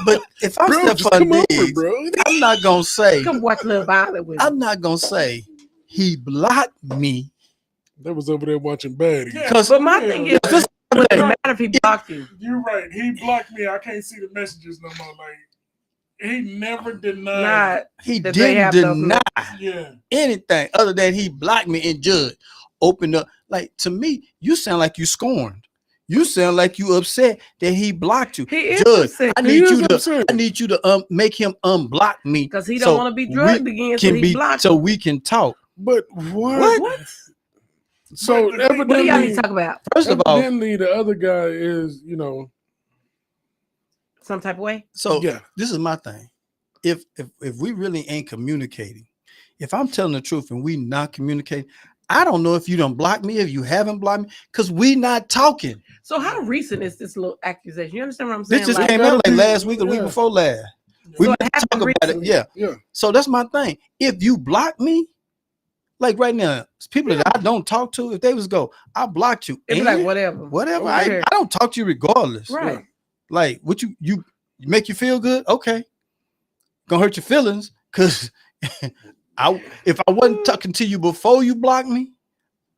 But if I'm Stephon Diggs,
bro,
I'm not gonna say.
Come watch Love Island with me.
I'm not gonna say he blocked me.
They was over there watching baddies.
But my thing is, matter if he blocked you.
You're right. He blocked me. I can't see the messages no more. Like he never denied.
He
that they
didn't
have those
deny
Yeah.
anything other than he blocked me and Judge opened up. Like, to me, you sound like you scorned. You sound like you upset that he blocked you.
He is
Judge,
upset.
I need you to make him unblock me
because he don't want to be drugged again. So he blocked.
So we can talk.
But what? So evidently,
what do y'all need to talk about?
First of all,
evidently the other guy is,
some type of way.
So
yeah.
This is my thing. If we really ain't communicating, if I'm telling the truth and we not communicating, I don't know if you done blocked me, if you haven't blocked me, because we not talking.
So how recent is this little accusation? You understand what I'm saying?
This just came out like last week or the week before last. We
So
didn't talk about
recently.
it. Yeah. So that's my thing. If you block me, like right now, people that I don't talk to, if they was go, I blocked you.
It'd be like whatever.
Whatever. I don't talk to you regardless.
Right.
Like what you make you feel good? Okay. Gonna hurt your feelings because if I wasn't talking to you before you blocked me,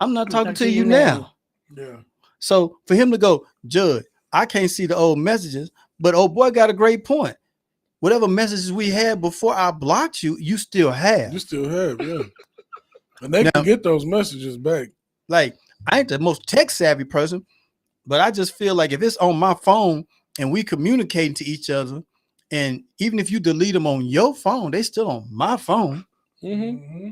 I'm not talking to you now.
Yeah.
So for him to go, Judge, I can't see the old messages, but old boy got a great point. Whatever messages we had before I blocked you, you still have.
You still have, yeah. And they can get those messages back.
Like, I ain't the most tech savvy person, but I just feel like if it's on my phone and we communicating to each other, and even if you delete them on your phone, they still on my phone.
Mm-hmm.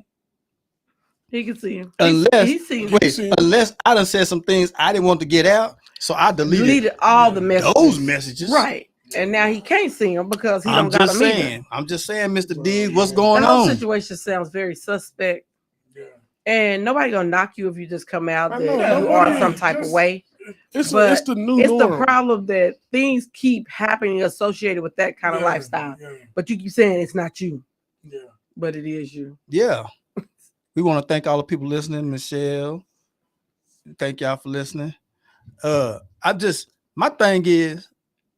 He can see him.
Unless I done said some things I didn't want to get out, so I deleted
all the messages.
Those messages.
Right. And now he can't see him because he don't got them either.
I'm just saying, Mr. Diggs, what's going
the
on?
The situation sounds very suspect. Yeah. And nobody gonna knock you if you just come out that you are some type of way.
It's the new norm.
The problem that things keep happening associated with that kind of lifestyle. Yeah. But you keep saying it's not you. Yeah. But it is you.
Yeah. We want to thank all the people listening, Michelle. Thank y'all for listening. My thing is,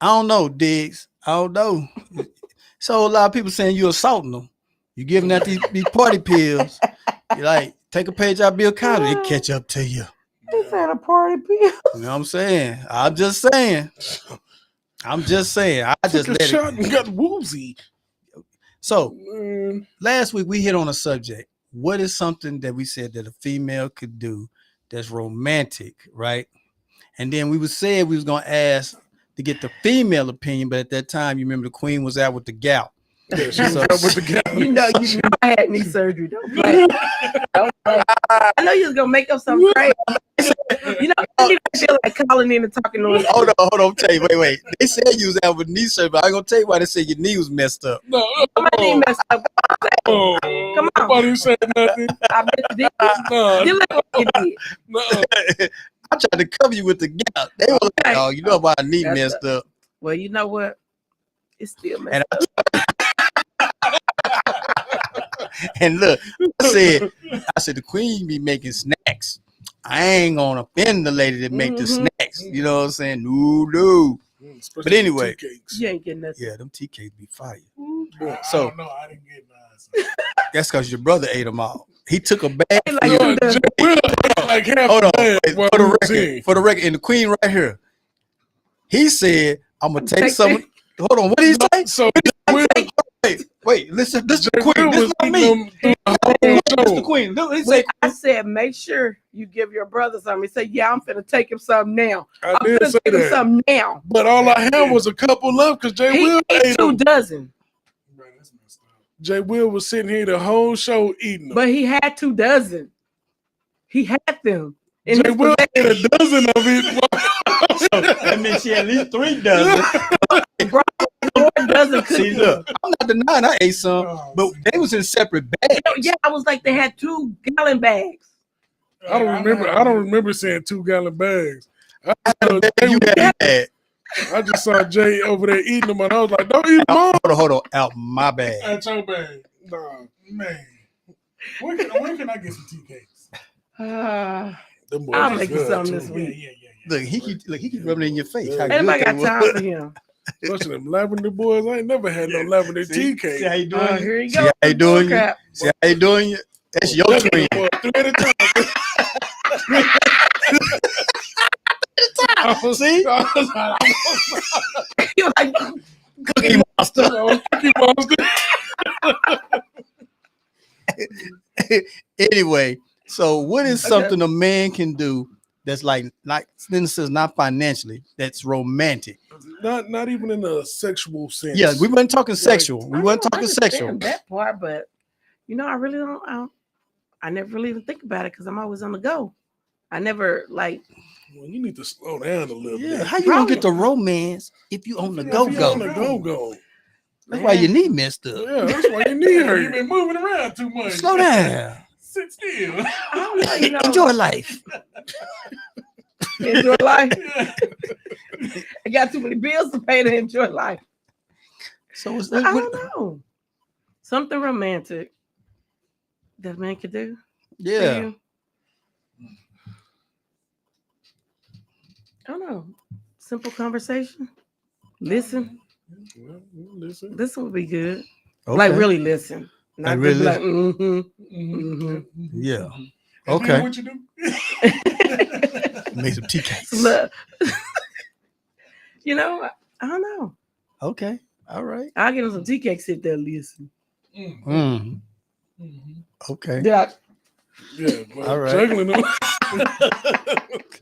I don't know, Diggs. I don't know. So a lot of people saying you're assaulting them. You're giving out these party pills. You're like, take a page out of Bill Cosby, it catch up to you.
He said a party pill.
You know what I'm saying? I'm just saying. I just let
shot
it.
And got woozy.
So last week we hit on a subject. What is something that we said that a female could do that's romantic, right? And then we said we was gonna ask to get the female opinion, but at that time, you remember the queen was out with the gout.
Yeah, she was out with the gout.
You know, I had knee surgery. Don't play. I know you was gonna make up something crazy. You know, I didn't feel like calling in and talking to him.
Hold on. Tell you, wait. They said you was out with knee surgery, but I ain't gonna tell you why they said your knee was messed up.
No,
my knee messed up. Come on.
Nobody said nothing.
I bet you did.
No.
You look like you did.
No. I tried to cover you with the gout. They were like, "Oh, you know about knee messed up."
Well, you know what? It's still messed up.
And look, I said the queen be making snacks. I ain't gonna offend the lady that make the snacks. You know what I'm saying? No. But anyway,
you ain't getting nothing.
Yeah, them tea cakes be fire.
So no, I didn't get mine. So.
That's because your brother ate them all. He took a bag.
Hold on,
for the record, and the queen right here. He said, "I'm gonna take some." Hold on, what did he say?
So
wait, listen. This is the queen. This is not me. This the queen.
I said, make sure you give your brother something. He said, "Yeah, I'm finna take him something now.
I'm finna
take him something now."
But all I had was a couple left because Jay Will ate
2 dozen.
Jay Will was sitting here the whole show eating them.
But he had 2 dozen. He had them.
Jay Will ate a dozen of it.
So that means she at least 3 dozen. See, look, I'm not denying I ate some, but they was in separate bags.
Yeah, I was like, they had 2 gallon bags.
I don't remember saying 2 gallon bags. I just saw Jay over there eating them, and I was like, "Don't eat them all."
Hold on, out my bag.
Out your bag. Nah, man. When can I get some tea cakes?
I'll make you something this week.
Yeah.
Look, he keep rubbing it in your face.
Yeah.
Anybody got time for him?
Especially them lavender boys. I ain't never had no lavender tea cake.
See how you doing?
Here you
See
go.
how you doing? See how you doing? That's your queen.
3 at a time.
See?
You're like,
Cookie Monster.
Cookie Monster.
Anyway, so what is something a man can do that's like not financially, that's romantic?
Not even in a sexual sense.
Yeah, we weren't talking sexual. We weren't
I
talking
understand
sexual.
that part, but I really don't. I never really even think about it because I'm always on the go. I never like.
Well, you need to slow down a little
Yeah,
bit.
how you gonna get the romance if you on the
If you on the
go?
go.
That's why your knee messed up.
Yeah, that's why your knee
You've
hurt.
been moving around too much.
Slow down.
Sit still.
I don't know,
Enjoy life.
enjoy life.
Yeah.
I got too many bills to pay to enjoy life.
So it's
I don't know. Something romantic that a man could do. For
yeah.
you. I don't know. Simple conversation. Listen.
Well, listen.
Listen would be good.
Okay.
Like really listen. Not
Like really
just like,
Yeah.
And
Okay.
then what you do?
Make some tea cakes.
Look. I don't know.
Okay. All right.
I'll get him some tea cakes if they'll listen.
Mm. Okay.
Did I?
Yeah, but
All right.
juggling them.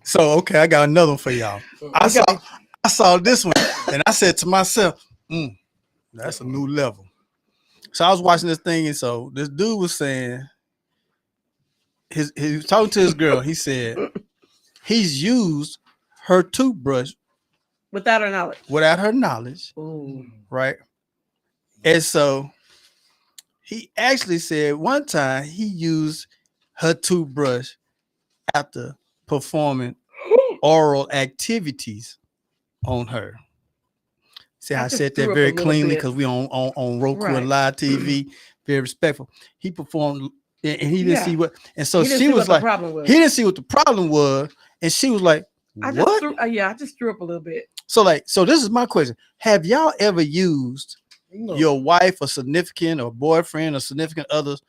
So okay, I got another one for y'all. I saw this one and I said to myself, that's a new level. So I was watching this thing, and so this dude was saying he was talking to his girl. He said he's used her toothbrush
Without her knowledge.
without her knowledge,
Ooh.
right? And so he actually said one time he used her toothbrush after performing oral activities on her. See, I
just
said
threw
that
up
very
a little
cleanly
bit.
because we on Roku
Right.
and live TV, very respectful. He performed and he didn't
Yeah.
see what, and so
He didn't
she
see
was
what the
like,
problem was.
he didn't see what the problem was, and she was like,
I
what?
just threw up a little bit.
So this is my question: have y'all ever used
No.
your wife or significant or boyfriend or significant other's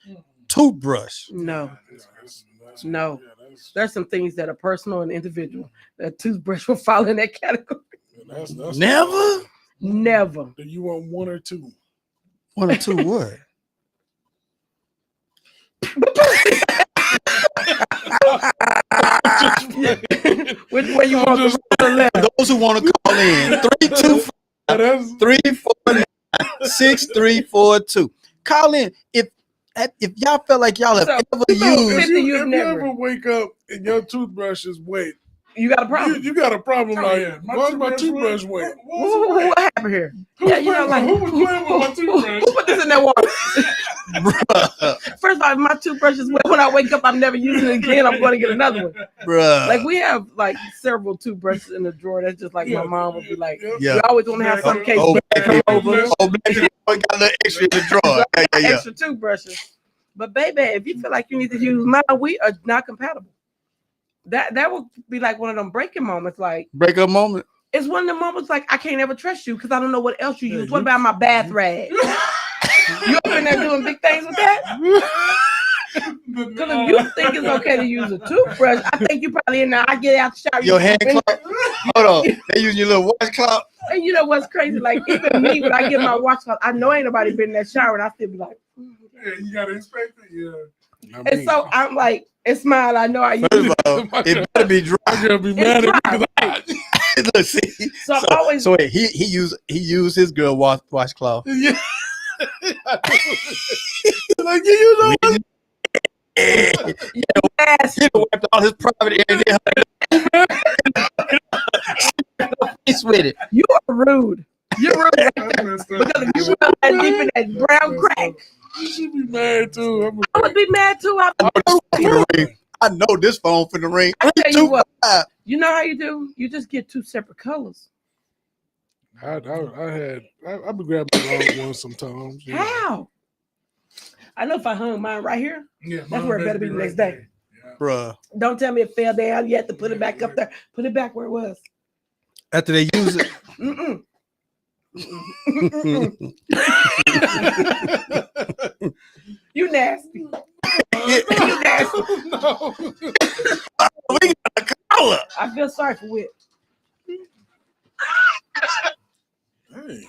toothbrush?
No.
That's-
No.
yeah, that's-
There's some things that are personal and individual. That toothbrush will fall in that category.
that's
Never?
Never.
Do you want one or two?
One or two what?
Which way you want the right or left?
Those who want to call in 325-349-6342. Call in if y'all felt like y'all have
So,
ever
so
used.
If you
you've never.
ever wake up and your toothbrush is wet,
You got a problem.
you got a problem.
Oh,
Like,
yeah.
why's my toothbrush wet?
What happened here?
Who was playing with my toothbrush?
Who put this in that water?
Bruh,
First of all, if my toothbrush is wet, when I wake up, I'm never using it again. I'm going to get another one.
bruh.
Like we have like several toothbrushes in the drawer. That's just like my mom would be like,
Yeah.
we always want to have some case
Old
back
black
come
people.
over.
Old black people got a little extra in the drawer. Yeah.
Extra toothbrushes. But baby, if you feel like you need to use mine, we are not compatible. That would be like one of them breaking moments. Like
Break up moment.
it's one of the moments like I can't ever trust you because I don't know what else you
Yeah,
use. What about my bath rag? You up in there doing big things with that? Because if you think it's okay to use a toothbrush, I think you probably in there. I get out the shower.
Your hand cloth. Hold on. They use your little washcloth.
And you know what's crazy? Like even me, when I get my washcloth, I know ain't nobody been in that shower, and I still be like.
Yeah, you gotta inspect it. Yeah.
And so I'm like, it's mine. I know I use
First of
it.
all, it better be dry.
I'm gonna be mad at me
dry.
Look, see.
So I'm always
So wait, he used his girl washcloth.
Yeah. Like you use all
nasty.
He wiped all his private area. Face with it.
You are rude. You're rude.
That's messed up.
Because if you run that deep in that brown crack,
You should be mad too.
I would be mad too.
I know this phone for the ring.
I tell you what,
325.
you know how you do? You just get two separate colors.
I've been grabbing the wrong one sometimes. Yeah.
How? I know if I hung mine right here,
Yeah,
that's where it better be the next day.
Yeah.
Bruh.
Don't tell me it fell down. You have to put it back up there. Put it back where it was.
After they use it.
Mm-mm. You nasty. You nasty.
No.
We got a collar.
I feel sorry for Whit.
Hey.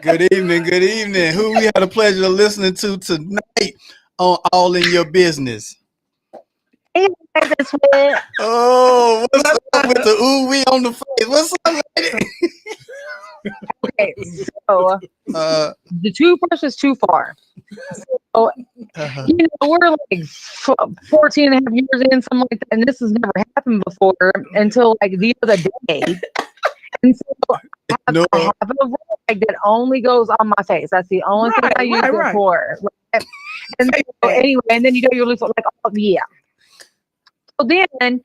Good evening. Good evening. Who we had the pleasure of listening to tonight on All in Your Business?
Hey, this Whit.
Oh, what's up with the ooh wee on the face? What's up, lady?
Okay, so the toothbrush is too far. So, we're like 14 and a half years in, something like that, and this has never happened before until like the other day. And so I have a rag that only goes on my face. That's the only thing I use it for. Right? And so, anyway, and then you know you're like, oh yeah. So then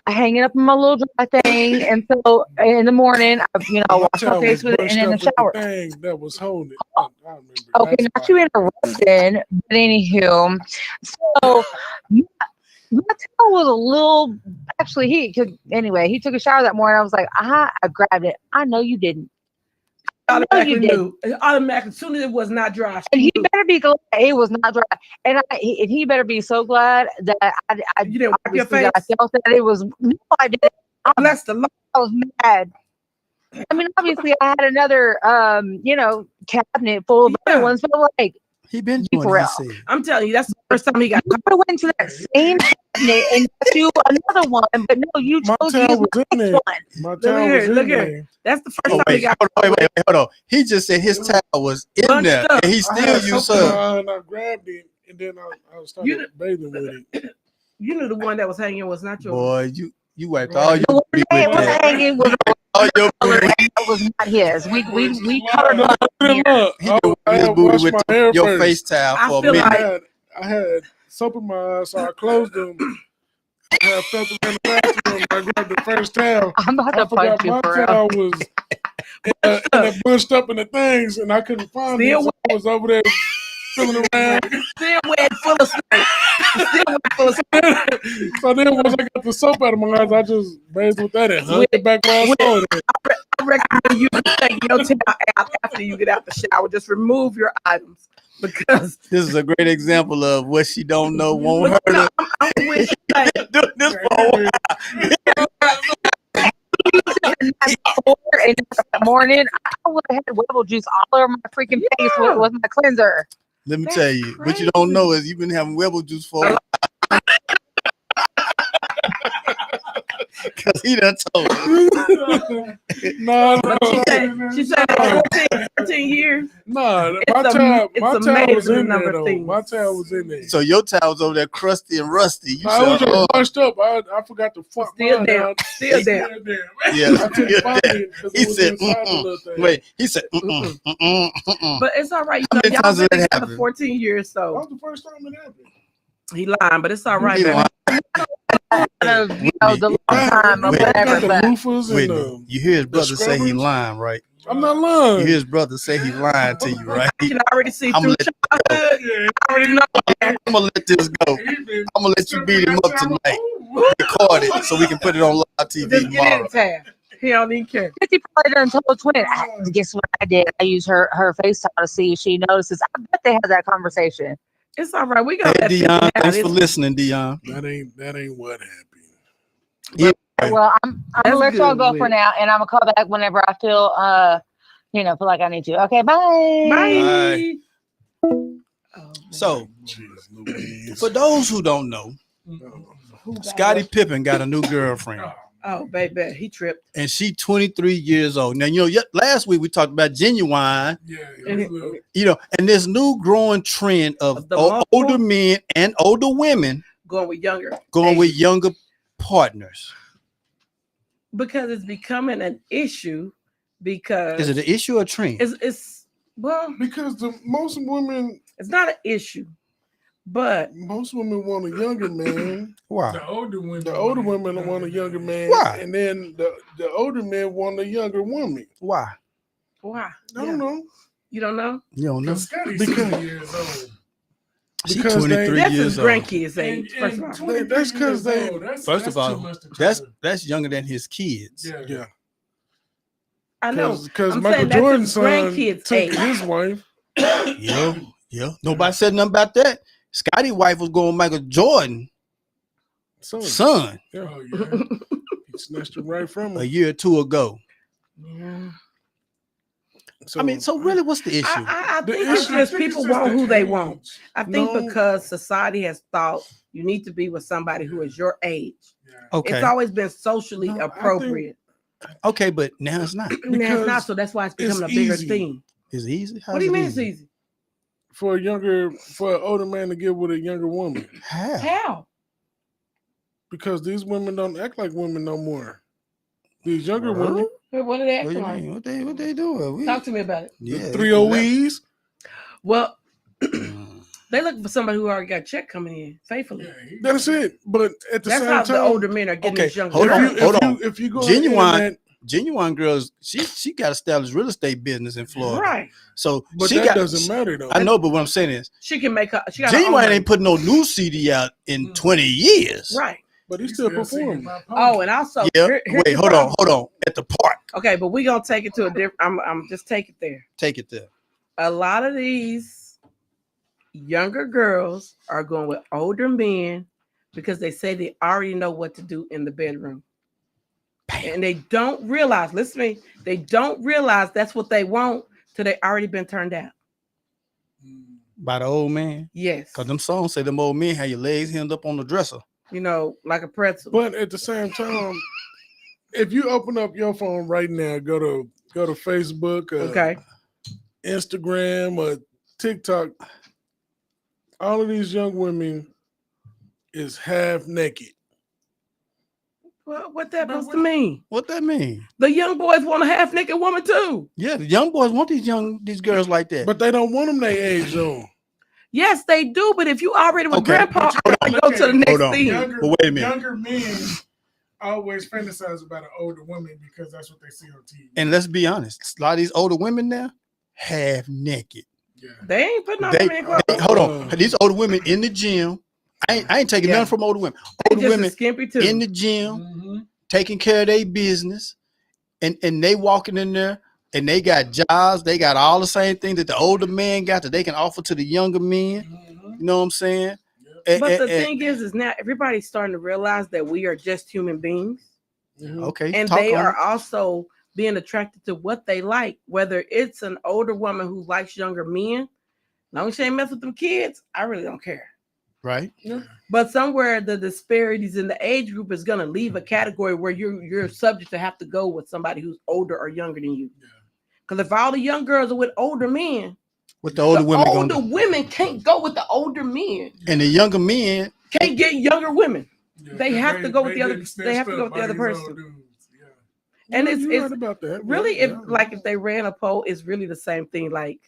I hang it up in my little dry thing, and so in the morning, I wash my face with it, and in the shower.
Thing that was holding. I remember.
Okay, not you interrupting, but anywho, so my towel was a little. Actually, he took a shower that morning. I was like, I grabbed it. I know you didn't.
Automatically knew. Automatically, as soon as it was not dry.
And he better be glad it was not dry. And he better be so glad that I
you didn't wipe your face.
I felt that it was. No, I didn't.
Bless the Lord.
I was mad. I mean, obviously, I had another, cabinet full of other ones, but like,
he been doing what he said.
I'm telling you, that's the first time he got.
I went to that same cabinet and got you another one, but no, you chose to use my next one.
My towel was
Look
in
here.
there.
That's the first time he got.
Wait, hold on. He just said his towel was in there, and he still used her.
And I grabbed it, and then I started bathing with it.
You knew the one that was hanging was not yours.
Boy, you wiped all your booty
with
with that.
Hanging was
All your booty.
that was not his. We covered up here.
He been wiping his booty with your face towel for a minute.
I had soap in my eyes, so I closed them. I had felt them in the bathroom. I grabbed the first towel.
I'm about to punch you,
my
bro.
towel was bunched up in the things, and I couldn't find it. So I was over there feeling around.
Still wet, full of sweat. Still wet, full of sweat.
So then once I got the soap out of my eyes, I just bathed with that and hung it back where I saw it.
I recommend you take your towel out after you get out the shower. Just remove your items. Because
this is a great example of what she don't know won't hurt her.
I'm with you.
Doing this for a while.
In the morning, I would have had Webble juice all over my freaking face with my cleanser.
Let me tell you, what you don't know is you've been having Webble juice for a while. Because he done told us.
No.
She said 14 years.
No, my towel was in there, though. My towel was in there.
So your towel's over there crusty and rusty. You
I was just bunched up. I forgot to fuck
Still there. Still there.
Yeah.
I couldn't find it because
He said, wait, he said,
But it's all right.
How many times did that
Y'all
happen?
14 years,
That
so
was the first time it happened.
he lying, but it's all right,
He
baby.
The long time or whatever.
Whitney, you hear his brother say he lying, right?
I'm not lying.
You hear his brother say he lying to you, right?
I can already see
I'm
through
gonna
childhood. I already know that.
I'm gonna let this go. I'm gonna let you beat him up tonight. Record it so we can put it on live TV
Just get
tomorrow.
in tab. He don't even care.
50 probably done told Twin. Guess what I did? I used her FaceTime to see if she notices. I bet they had that conversation.
It's all right. We got
Hey Dion, thanks for listening, Dion.
That ain't what happened.
Yeah.
Well, I'm gonna let y'all go for now, and I'm gonna call back whenever I feel feel like I need to. Okay, bye.
Bye.
So, for those who don't know, Scottie Pippen got a new girlfriend.
Oh, baby, he tripped.
And she 23 years old. Now, last week we talked about Genuine.
Yeah.
And this new growing trend of older men and older women
going with
younger partners.
Because it's becoming an issue. Because
is it an issue or a trend?
It's
because most women.
It's not an issue. But
most women want a younger man.
Why?
The older women want a younger man.
Why?
And then the older men want a younger woman.
Why?
I
don't know.
You don't know?
You don't know?
Because years old.
She's 23 years old.
Grandkids age. First of all,
that's because they.
First of all, that's younger than his kids.
Yeah.
I know.
Because Michael Jordan's son took his wife.
Yeah. Nobody said nothing about that. Scotty's wife was going Michael Jordan. son.
Yeah.
Oh, yeah.
He snatched it right from
A
him.
year or two ago.
Yeah.
So,
I mean, so really, what's the issue?
I
The
think it's
issue-
just
I think
people
it's just
want
the
who they
age.
want. I think
No.
because society has thought you need to be with somebody who is your age.
Yeah.
Okay,
It's always been socially
No, I think-
appropriate.
okay, but now it's not.
Now it's not,
Because
so that's why it's
it's
becoming a bigger
easy.
thing.
It's easy. How's
What do you
it
mean it's easy?
For an older man to get with a younger woman,
How?
How?
because these women don't act like women no more. These younger
Huh?
women,
What are they
What do
acting
you
like?
mean? What they doing?
Talk to me about it.
Yeah,
the 3OEs,
Well,
Mm.
they looking for somebody who already got a check coming in faithfully.
Yeah,
that's it. But at the
That's
same
how
time,
the older men are getting
Okay,
these younger
hold on,
girls.
hold on.
If you go
Genuine-
on the internet,
Genuine girls, she got established real estate business in Florida.
Right.
So
but
she
that
got.
doesn't matter though.
I know, but what I'm saying is,
She can make her. She got her own
Genuine
money.
ain't put no new CD out in 20 years.
Right.
But he's
He's
still
singing
performing.
my
Oh,
poem.
and also,
Yeah.
here's
Wait,
the
hold
problem.
on. At the park,
Okay, but we're gonna take it to a different. I'm just take it there.
take it there.
A lot of these younger girls are going with older men because they say they already know what to do in the bedroom. And they don't realize, listen to me, they don't realize that's what they want till they already been turned out.
By the old man,
Yes.
cause them songs say them old men have your legs hemmed up on the dresser.
You know, like a pretzel.
But at the same time, if you open up your phone right now, go to Facebook,
Okay.
Instagram, or TikTok, all of these young women is half naked.
Well, what that supposed to mean?
What that mean?
The young boys want a half naked woman too.
Yeah, the young boys want these girls like that.
But they don't want them their age though.
Yes, they do. But if you already with
Okay.
grandpa,
But
I
you
go
look
to the
at it,
next
hold on.
thing.
Younger,
But wait a minute.
Younger men always fantasize about an older woman because that's what they see on TV.
And let's be honest, a lot of these older women now half naked.
Yeah.
They ain't putting on
They,
men clothes.
hold on, these older women in the gym. I ain't taking
Yeah.
nothing from older women.
They
Older
just
women
as skimpy too.
in the gym,
Mhm.
taking care of their business, and they walking in there and they got jobs. They got all the same thing that the older man got that they can offer to the younger men.
Mhm.
You know what I'm saying?
But the thing is now everybody's starting to realize that we are just human beings,
okay,
and
talk
they
on
are
it.
also being attracted to what they like. Whether it's an older woman who likes younger men, as long as she ain't mess with them kids, I really don't care.
Right.
But somewhere the disparities in the age group is going to leave a category where you're subject to have to go with somebody who's older or younger than you. Because if all the young girls are with older men,
What the older women gonna do?
women can't go with the older men.
And the younger men,
Can't get younger women.
Yeah,
They
'cause
have to go with the other-
getting
they have to
snatched
go
up
with the
by
other
these old
person.
dudes. Yeah.
And
Yeah,
it's
you're right about that.
really
Yeah.
if they ran a poll, it's really the same thing. Like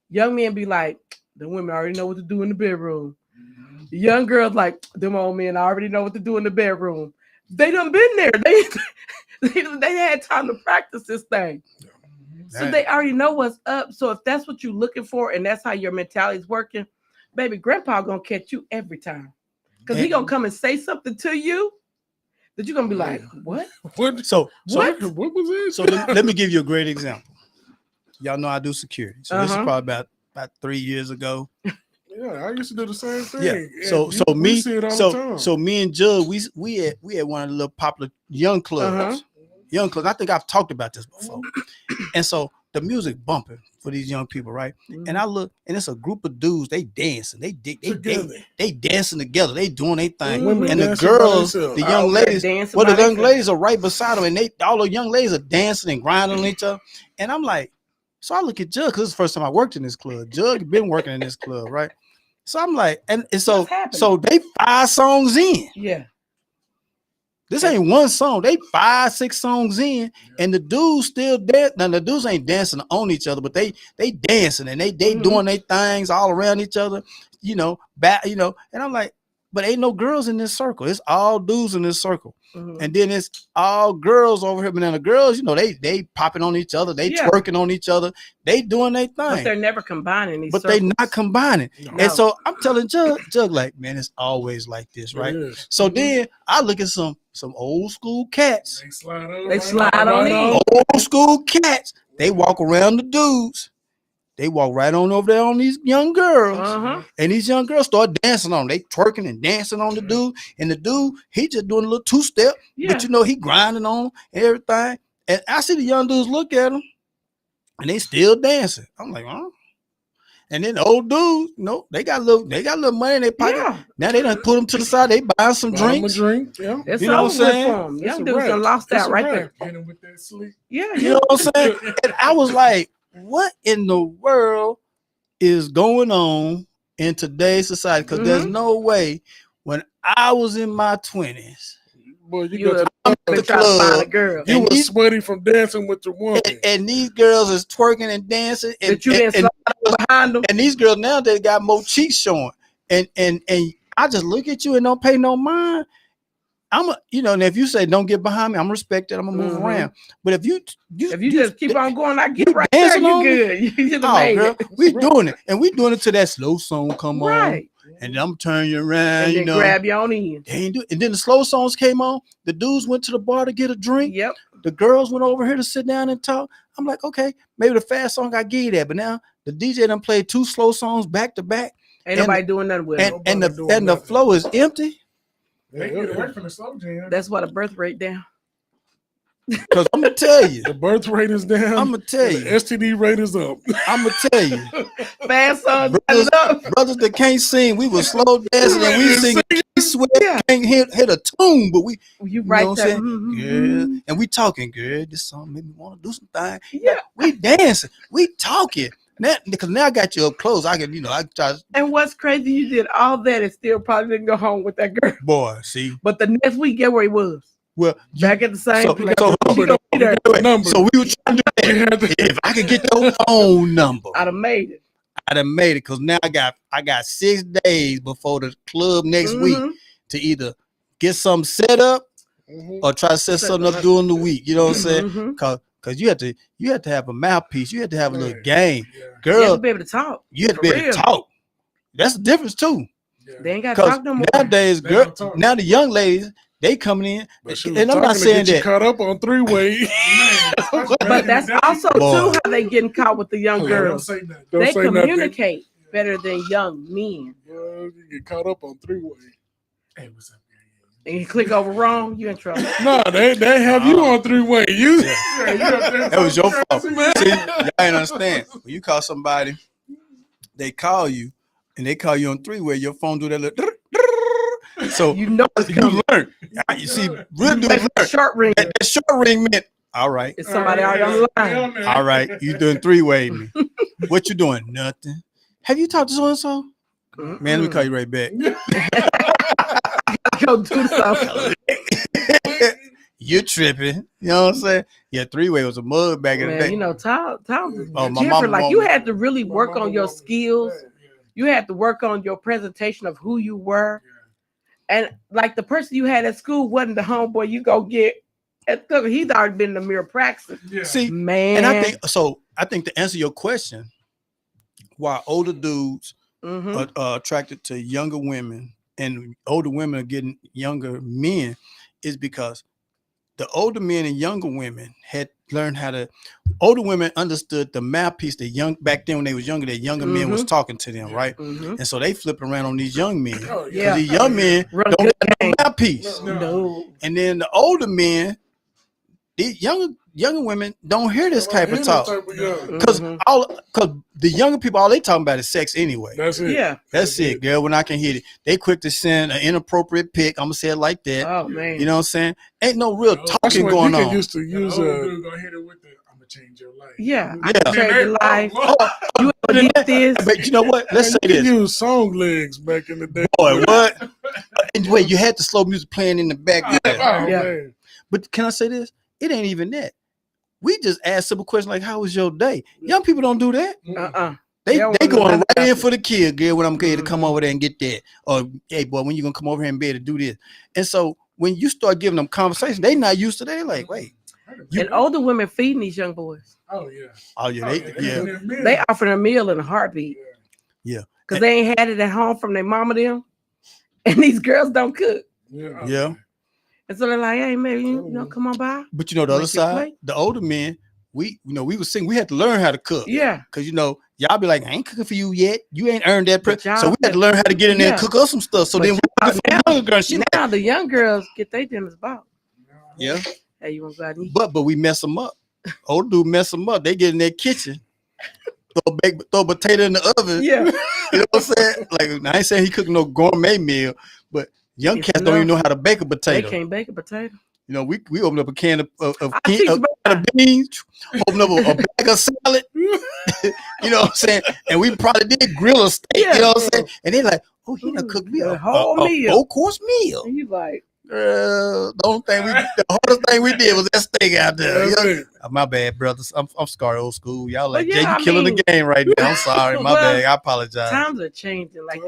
young men be like, the women already know what to do in the bedroom.
Mhm.
The young girls like, them old men already know what to do in the bedroom. They done been there. They had time to practice this thing.
Mhm.
So they already know what's up. So if that's what you're looking for and that's how your mentality is working, baby, grandpa gonna catch you every time. Because he gonna come and say something to you that you're gonna be like, what?
What?
so
What?
What was it?
So let me give you a great example. Y'all know I do security. So this is
Uh-huh.
probably about 3 years ago.
Yeah, I used to do the same thing.
Yeah.
And
So
we
me
see it all the time.
so me and Jug, we had one of the little popular young clubs.
Uh-huh.
Young clubs. I think I've talked about this before. And so the music bumping for these young people, right? And I look, and it's a group of dudes. They dancing. They dancing together. They doing their thing.
Women
And the
dancing by
girls,
themselves.
the young
they're
ladies,
dancing
well, the
by
young
themselves.
ladies are right beside them, and all the young ladies are dancing and grinding on each other. And I'm like, so I look at Jug, because it's the first time I worked in this club. Jug had been working in this club, right? So I'm like, and so
What's happening?
so they 5 songs in.
Yeah.
This ain't one song. They 5, 6 songs in, and the dudes still dance. Now the dudes ain't dancing on each other, but they dancing and they doing their things all around each other, And I'm like, but ain't no girls in this circle. It's all dudes in this circle, and then it's all girls over here. But then the girls, they popping on each other, they twerking on each other, they doing their thing.
But they're never combining these.
But they not combining.
No.
And so I'm telling Jug, like, man, it's always like this, right?
It is.
So then I look at some old school cats.
They slide on.
They slide on in.
Old school cats. They walk around the dudes They walk right on over there on these young girls, and these young girls start dancing on them. They twerking and dancing on the dude, and the dude, he just doing a little two-step, but he grinding on them and everything. And I see the young dudes look at them, and they still dancing. I'm like, huh? And then the old dudes, they got a little money in their pocket. Yeah. Now they done put them to the side. They buying some drinks.
Yeah.
It's you know what I'm saying? Young dudes done lost out right there.
Hitting with that sleep.
Yeah.
You know what I'm saying? And I was like, what in the world is going on in today's society? Because there's no way when I was in my 20s.
Boy, you go to
the club, girl.
You were sweaty from dancing with your woman.
And these girls is twerking and dancing. And,
you didn't slide behind them.
And these girls now, they got more cheeks showing. And I just look at you and don't pay no mind. And if you say don't get behind me, I'm respected. I'm gonna move around. But if you
just keep on going, I get right there. You good? You
girl, we doing it, and we doing it till that slow song come on, and I'm turning you around.
And then grab your own end.
And then the slow songs came on. The dudes went to the bar to get a drink.
Yep.
The girls went over here to sit down and talk. I'm like, okay, maybe the fast song I give you that, but now the DJ done played 2 slow songs back to back.
Ain't nobody doing nothing with it.
And the flow is empty.
They get away from the slow jam.
That's why the birth rate down.
Because I'm gonna tell you,
the birth rate is down.
I'm gonna tell you,
the STD rate is up.
I'm gonna tell you,
fast songs
brothers that can't sing, we were slow dancing and we sing, sweat, can't hit a tune, but
you right
know
there,
girl, and we talking, girl. This song made me want to do something. Yeah, we dancing, we talking. Because now I got you up close, I can, I try.
And what's crazy, you did all that and still probably didn't go home with that girl.
Boy, see.
But the next week, get where he was.
Well,
back at the same place.
So we were trying to do that. If I could get your phone number,
I'd have made it.
Because now I got 6 days before the club next week to either get something set up or try to set something up during the week. You know what I'm saying? Because you have to have a mouthpiece. You have to have a little game. Girl,
you have to be able to talk.
You have to be able to talk. That's the difference too.
They ain't got to talk no more.
Nowadays, now the young ladies, they coming in, and I'm not saying that
caught up on 3-way.
But that's also too how they getting caught with the young girls. They communicate better than young men.
You get caught up on 3-way.
Hey, what's up?
And you click over wrong, you in trouble.
No, they have you on 3-way.
That was your fault. See, y'all ain't understand. When you call somebody, they call you, and they call you on 3-way. Your phone do that little. So
you know it's coming.
You learn. You see, real dude learn.
Short ring.
That short ring meant, all right.
It's somebody already on the line.
All right, you doing 3-way me. What you doing? Nothing. Have you talked to so-and-so? Man, let me call you right back.
Go do something.
You're tripping. You know what I'm saying? Yeah, 3-way was a mug back in the day.
You know, Tom was different. Like you had to really work on your skills. You had to work on your presentation of who you were. And like the person you had at school wasn't the homeboy you go get at the, he's already been in the mirror practicing.
Yeah. See,
man.
And I think to answer your question, why older dudes are attracted to younger women and older women are getting younger men is because the older men and younger women had learned how to. Older women understood the mouthpiece that back then when they was younger, that younger men was talking to them, right? And so they flipping around on these young men. These young men don't get no mouthpiece.
No.
And then the older men, these younger women don't hear this type of talk because the younger people, all they talking about is sex anyway.
That's it.
Yeah,
that's it, girl. When I can hit it, they quick to send an inappropriate pic. I'm gonna say it like that.
Oh man,
you know what I'm saying? Ain't no real talking going on.
Used to use
gonna hit it with the I'm gonna change your life.
Yeah, I can change your life. You need this.
But you know what? Let's say this.
You used song legs back in the day.
Boy, what? And wait, you had the slow music playing in the background.
Yeah.
But can I say this? It ain't even that. We just ask simple questions like, "How was your day?" Young people don't do that. They going right in for the kid, girl. When I'm going to come over there and get that, or hey, boy, when you gonna come over here and be able to do this? And so when you start giving them conversation, they not used to that. They're like, wait.
And older women feeding these young boys.
Oh yeah.
Oh yeah.
They offering a meal in a heartbeat.
Yeah.
Because they ain't had it at home from their mama them, and these girls don't cook.
Yeah.
And so they're like, hey, maybe, come on by.
But you know, the other side, the older men, we would sing. We had to learn how to cook.
Yeah.
Because y'all be like, I ain't cooking for you yet. You ain't earned that. So we had to learn how to get in there and cook us some stuff. So then
now the young girls get their dinners bought.
Yeah.
Hey, you want to go out and eat?
But we mess them up. Old dude mess them up. They get in their kitchen, throw a potato in the oven.
Yeah.
You know what I'm saying? Like, I ain't saying he cooking no gourmet meal, but young cats don't even know how to bake a potato.
They can't bake a potato.
We open up a can of beans, open up a bag of salad. You know what I'm saying? And we probably did grill a steak. You know what I'm saying? And they're like, oh, he done cooked me a whole meal, 4-course meal.
And you like,
the hardest thing we did was that steak out there. My bad, brothers. I'm scarred old school. Y'all like, you killing the game right now. I'm sorry. My bad. I apologize.
Times are changing. Like,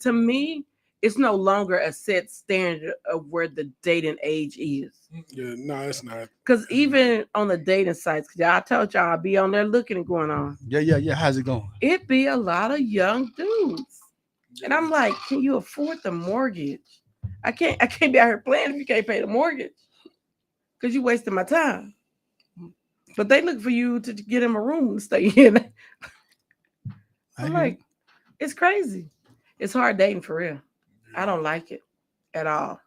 to me, it's no longer a set standard of where the dating age is.
Yeah, no, it's not.
Because even on the dating sites, because I told y'all I'd be on there looking and going on.
Yeah. How's it going?
It be a lot of young dudes. And I'm like, can you afford the mortgage? I can't be out here playing if you can't pay the mortgage. Because you wasting my time. But they look for you to get them a room to stay in. I'm like, it's crazy. It's hard dating for real. I don't like it at all.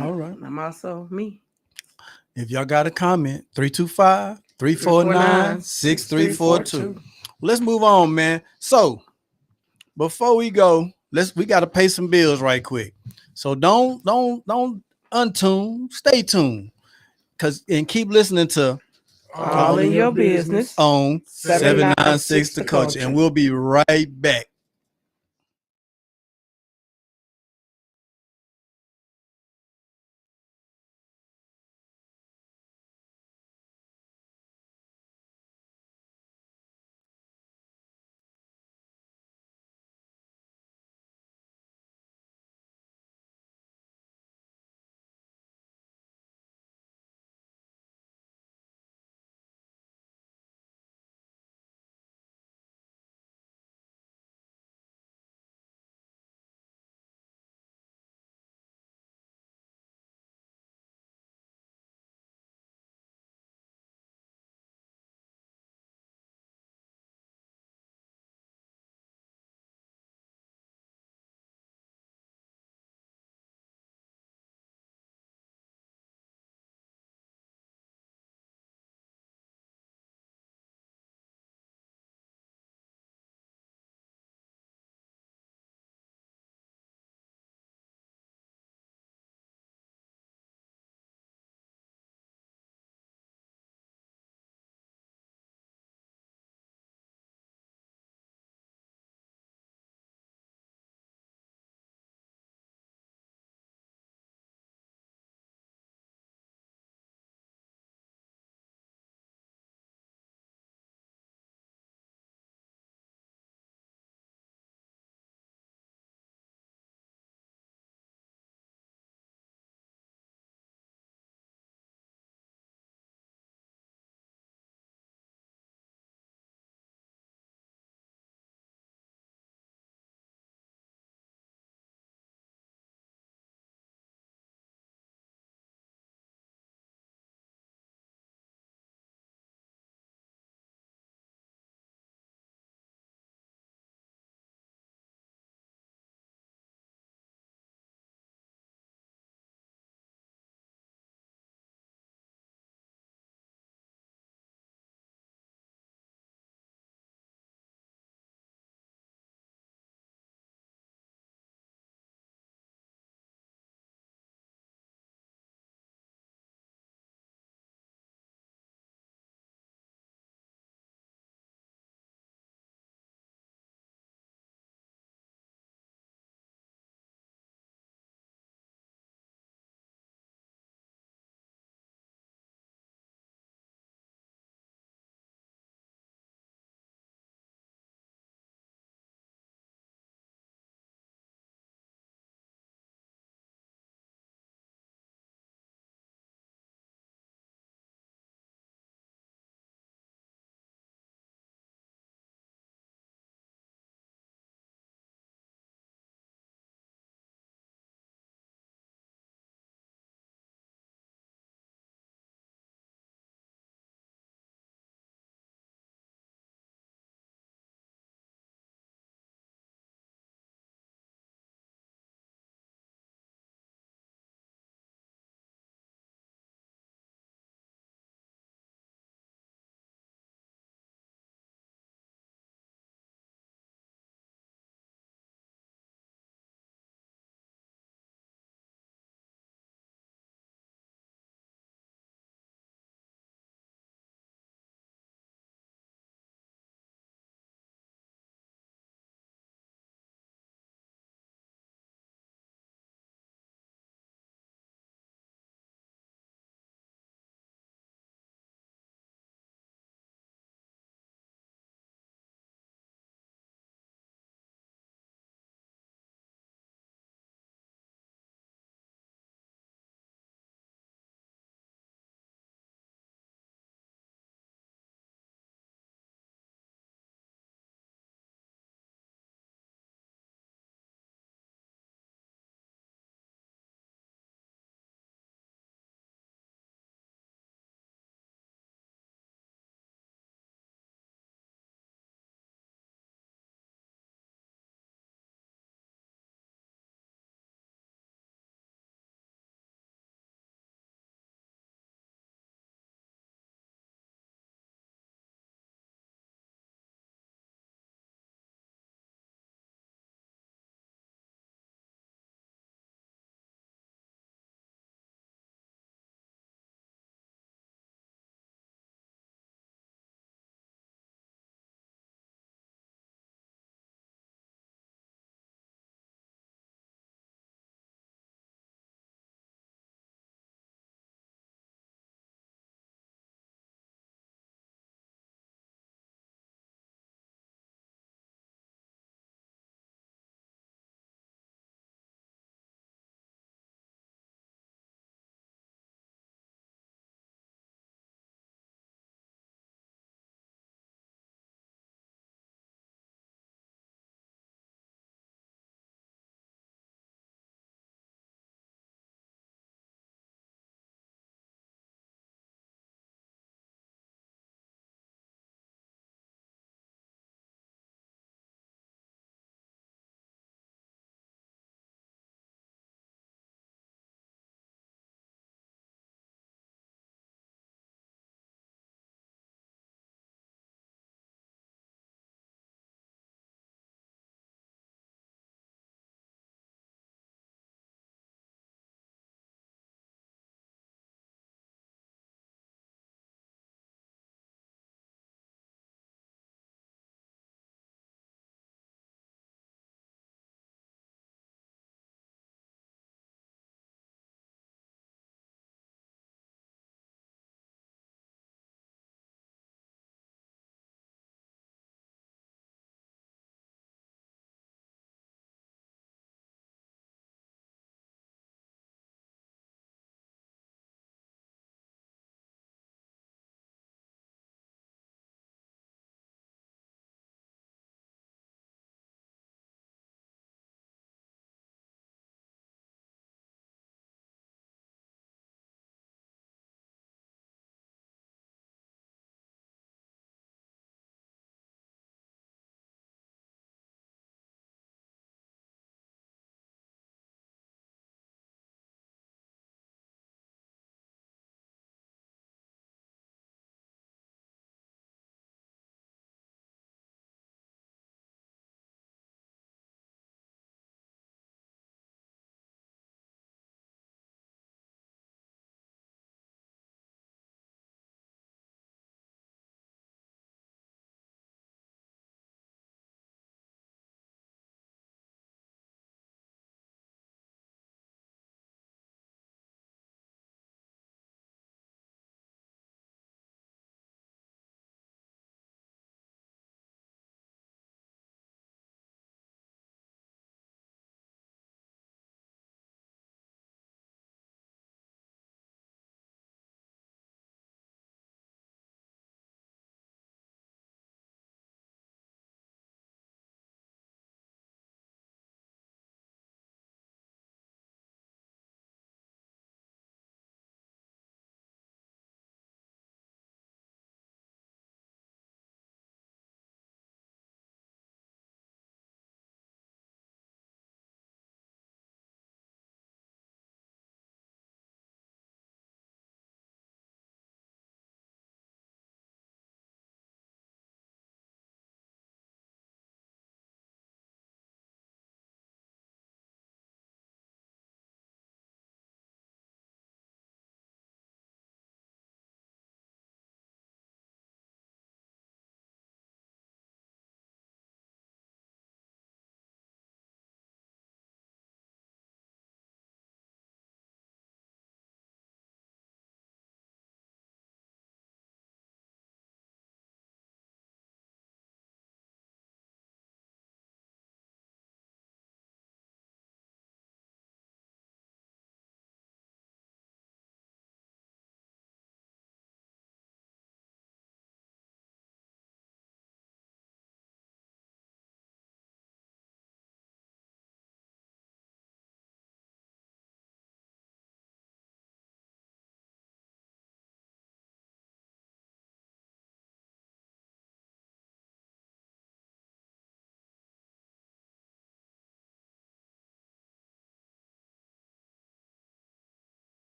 All right.
I'm also me.
If y'all got a comment, 325-349-6342. Let's move on, man. So before we go, we got to pay some bills right quick. So don't untune. Stay tuned. And keep listening to
All in Your Business
on 796 The Culture. And we'll be right back.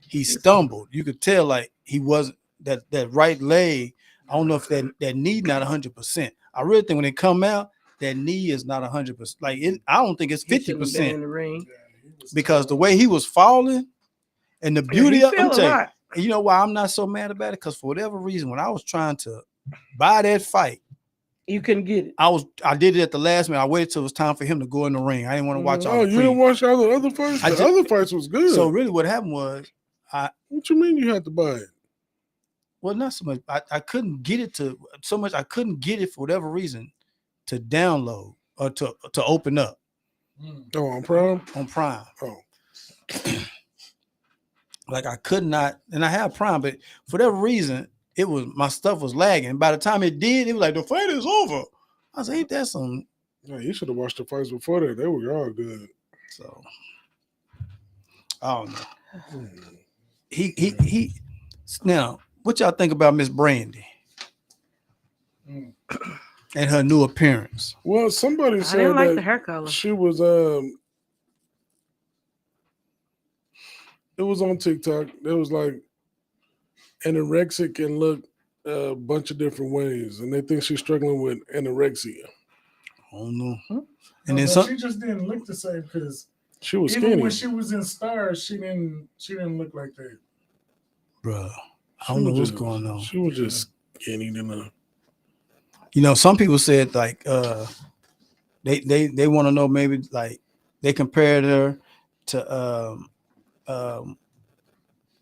he stumbled. You could tell like he wasn't that right leg. I don't know if that knee not 100%. I really think when it come out, that knee is not 100%. Like I don't think it's 50%
in the ring
because the way he was falling and the beauty of
it.
You know why I'm not so mad about it? Because for whatever reason, when I was trying to buy that fight,
you couldn't get it.
I did it at the last minute. I waited till it was time for him to go in the ring. I didn't want to watch all the
you didn't watch all the other fights? The other fights was good.
So really what happened was
what you mean you had to buy it?
Well, not so much. I couldn't get it to so much. I couldn't get it for whatever reason to download or to open up.
Oh, on Prime?
On Prime.
Oh.
Like I could not, and I have Prime, but for whatever reason, it was my stuff was lagging. By the time it did, it was like the fight is over. I was like, ain't that some?
Yeah, you should have watched the fights before that. They were all good.
So I don't know. He now, what y'all think about Miss Brandy and her new appearance?
Well, somebody said
I didn't like
that
the hair color.
She was it was on TikTok. It was like anorexic can look a bunch of different ways, and they think she's struggling with anorexia.
I don't know.
And then she just didn't look the same because
she was
even
skinny.
when she was in Stars, she didn't look like that.
Bruh, I don't know what's going on.
She was just skinny enough.
You know, some people said like they want to know maybe like they compared her to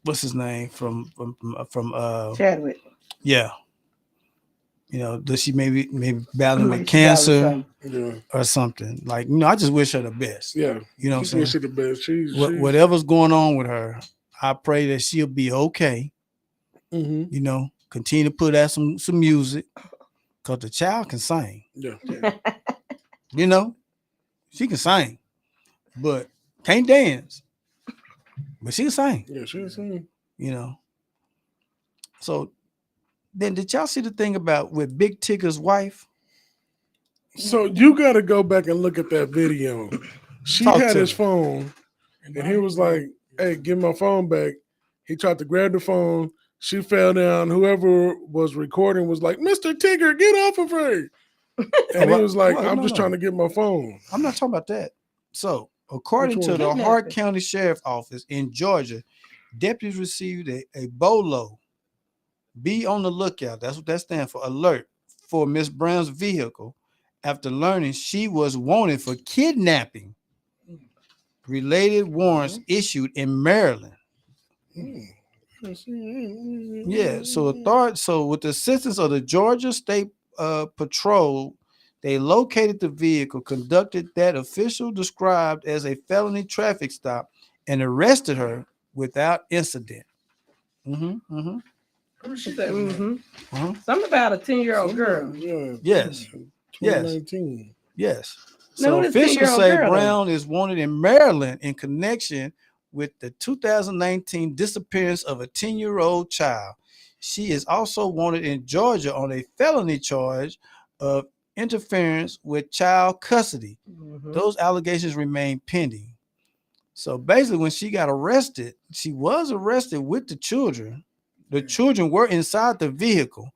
what's his name from
Chadwick.
Yeah. You know, does she maybe battling with cancer or something? Like, you know, I just wish her the best.
Yeah.
You know what I'm saying?
Wish her the best.
Whatever's going on with her, I pray that she'll be okay.
Mm-hmm.
You know, continue to put out some music because the child can sing.
Yeah.
You know, she can sing, but can't dance. But she can sing.
Yeah, she can sing.
You know. So then did y'all see the thing about with Big Tigger's wife?
So you got to go back and look at that video. She had his phone and he was like, hey, give my phone back. He tried to grab the phone. She fell down. Whoever was recording was like, Mr. Tigger, get off of her. And he was like, I'm just trying to get my phone.
I'm not talking about that. So according to the Hart County Sheriff's Office in Georgia, deputies received a BOLO. Be on the lookout. That's what that stands for. Alert for Miss Brown's vehicle after learning she was wanted for kidnapping. Related warrants issued in Maryland. Yeah. So with the assistance of the Georgia State Patrol, they located the vehicle, conducted that official described as a felony traffic stop, and arrested her without incident.
Something about a 10-year-old girl.
Yeah.
Yes.
2019.
Yes. So officials say Brown is wanted in Maryland in connection with the 2019 disappearance of a 10-year-old child. She is also wanted in Georgia on a felony charge of interference with child custody. Those allegations remain pending. So basically, when she got arrested, she was arrested with the children. The children were inside the vehicle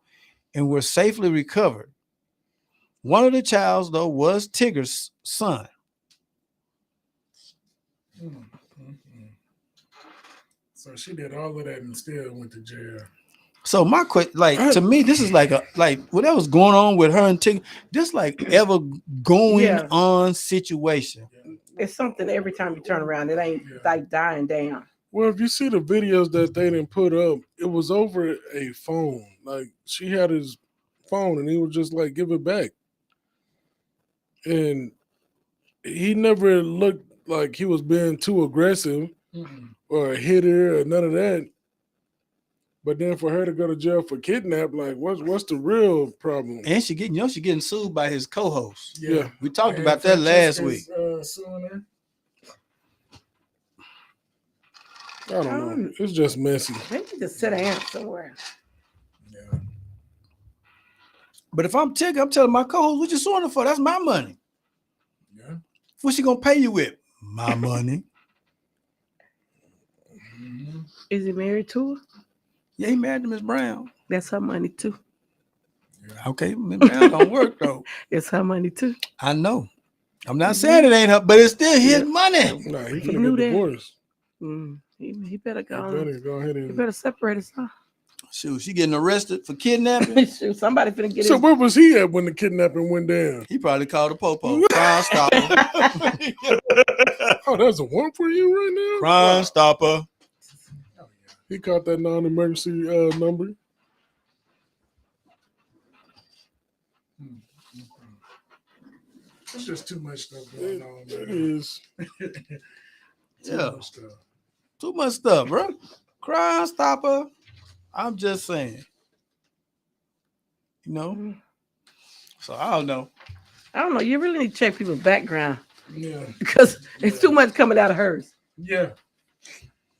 and were safely recovered. One of the childs, though, was Tigger's son.
So she did all of that and still went to jail.
So my question, like to me, this is like whatever was going on with her and Tigger, this like ever going on situation.
It's something every time you turn around, it ain't like dying down.
Well, if you see the videos that they didn't put up, it was over a phone. Like she had his phone and he was just like, give it back. And he never looked like he was being too aggressive or a hitter or none of that. But then for her to go to jail for kidnap, like what's the real problem?
And she getting sued by his co-host.
Yeah.
We talked about that last week.
Suing her.
I don't know. It's just messy.
They need to sit down somewhere.
Yeah.
But if I'm Tigger, I'm telling my co-host, what you suing her for? That's my money.
Yeah.
What's she gonna pay you with? My money.
Is he married to her?
Yeah, he married to Miss Brown.
That's her money too.
Okay, Miss Brown don't work though.
It's her money too.
I know. I'm not saying it ain't her, but it's still his
Yeah.
money.
Nah, he
He
finna
knew
get
that.
divorced.
He better
He
go.
better go ahead
He
and.
better separate himself.
Shoot, she getting arrested for kidnapping.
Shoot, somebody finna get
So
his.
where was he at when the kidnapping went down?
He probably called the popo. Crime stopper.
Oh, that's a one for you right now.
Crime stopper.
He caught that non-emergency number.
It's just too much stuff going on.
It
Man.
is.
Yeah.
Much stuff.
Too much stuff, bro. Crime stopper. I'm just saying. You know? So I don't know.
I don't know. You really need to check people's background
Yeah.
because it's too much coming out of hers.
Yeah.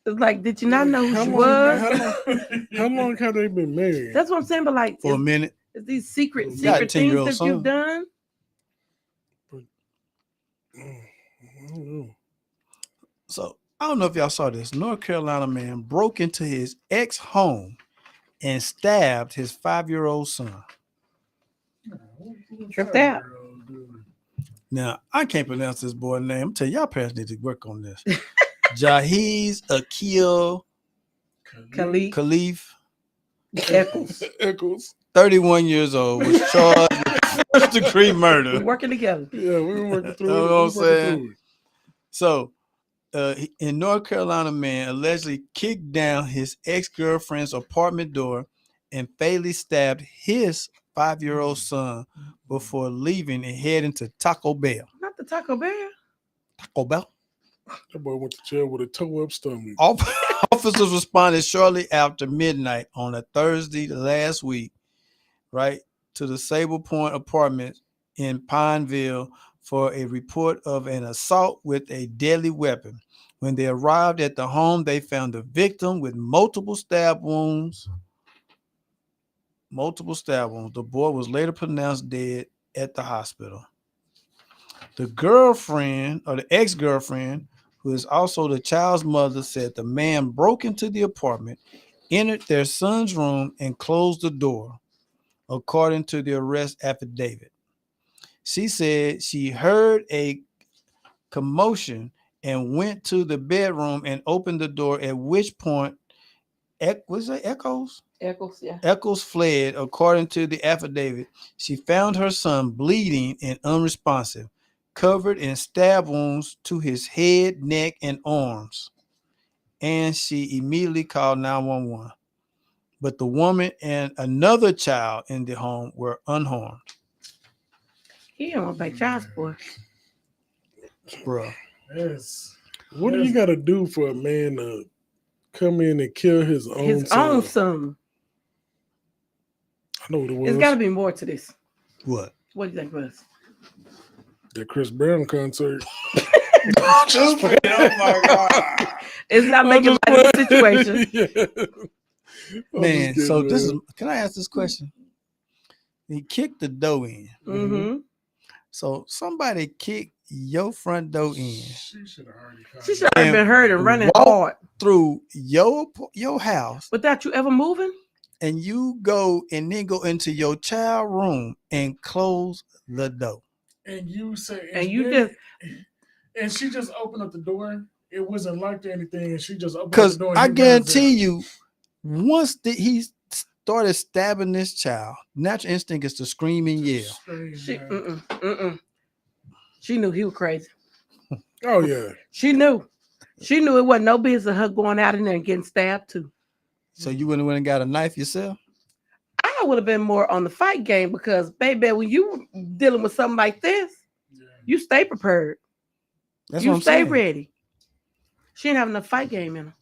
It's like, did you not know who
How
she
long-
was?
How long have they been married?
That's what I'm saying. But like,
For a minute.
it's these secret
You got a
things
10-year-old
that
son.
you've done.
I don't know.
So I don't know if y'all saw this. North Carolina man broke into his ex home and stabbed his 5-year-old son.
Tripped out.
Now, I can't pronounce this boy's name. I'm telling y'all parents need to work on this. Jahiz Akil Khalif
Eccles.
31 years old, was charged with first-degree murder.
We're working together.
Yeah, we were working through
You
it.
know what
We
I'm
working
saying?
through it.
So, in North Carolina, man allegedly kicked down his ex-girlfriend's apartment door and fatally stabbed his 5-year-old son before leaving and heading to Taco Bell.
Not the Taco Bell.
Taco Bell?
That boy went to jail with a toe-up stomach.
Officers responded shortly after midnight on a Thursday last week, right, to the Sable Point apartment in Pineville for a report of an assault with a deadly weapon. When they arrived at the home, they found the victim with multiple stab wounds. The boy was later pronounced dead at the hospital. The girlfriend, or the ex-girlfriend, who is also the child's mother, said the man broke into the apartment, entered their son's room, and closed the door, according to the arrest affidavit. She said she heard a commotion and went to the bedroom and opened the door, at which point, was it Echoes?
Eccles, yeah.
Echoes fled. According to the affidavit, she found her son bleeding and unresponsive, covered in stab wounds to his head, neck, and arms. And she immediately called 911. But the woman and another child in the home were unharmed.
He don't want to pay child support.
Bruh.
Yes.
What do you got to do for a man to come in and kill his own
His
son?
own son.
I know what it was.
There's got to be more to this.
What?
What do you think was?
The Chris Brown concert.
Oh my God.
It's not making light of the situation.
Yeah.
Man, so this is, can I ask this question? He kicked the door in.
Mm-hmm.
So somebody kicked your front door in
She should have already called.
She should have been hurt and running
walk
hard
through your house,
without you ever moving.
and you go and then go into your child room and close the door.
And you say,
And you just,
and she just opened up the door. It wasn't locked or anything, and she just opened up
Because
the door. And
I
he runs
guarantee
out.
you, once he started stabbing this child, natural instinct is to scream and yell.
Scream,
she,
man.
she knew he was crazy.
Oh yeah.
She knew it wasn't no business her going out in there and getting stabbed too.
So you wouldn't have went and got a knife yourself?
I would have been more on the fight game because, baby, when you dealing with something like this, you stay prepared.
That's
you
what I'm
stay
saying.
ready. She didn't have enough fight game in her.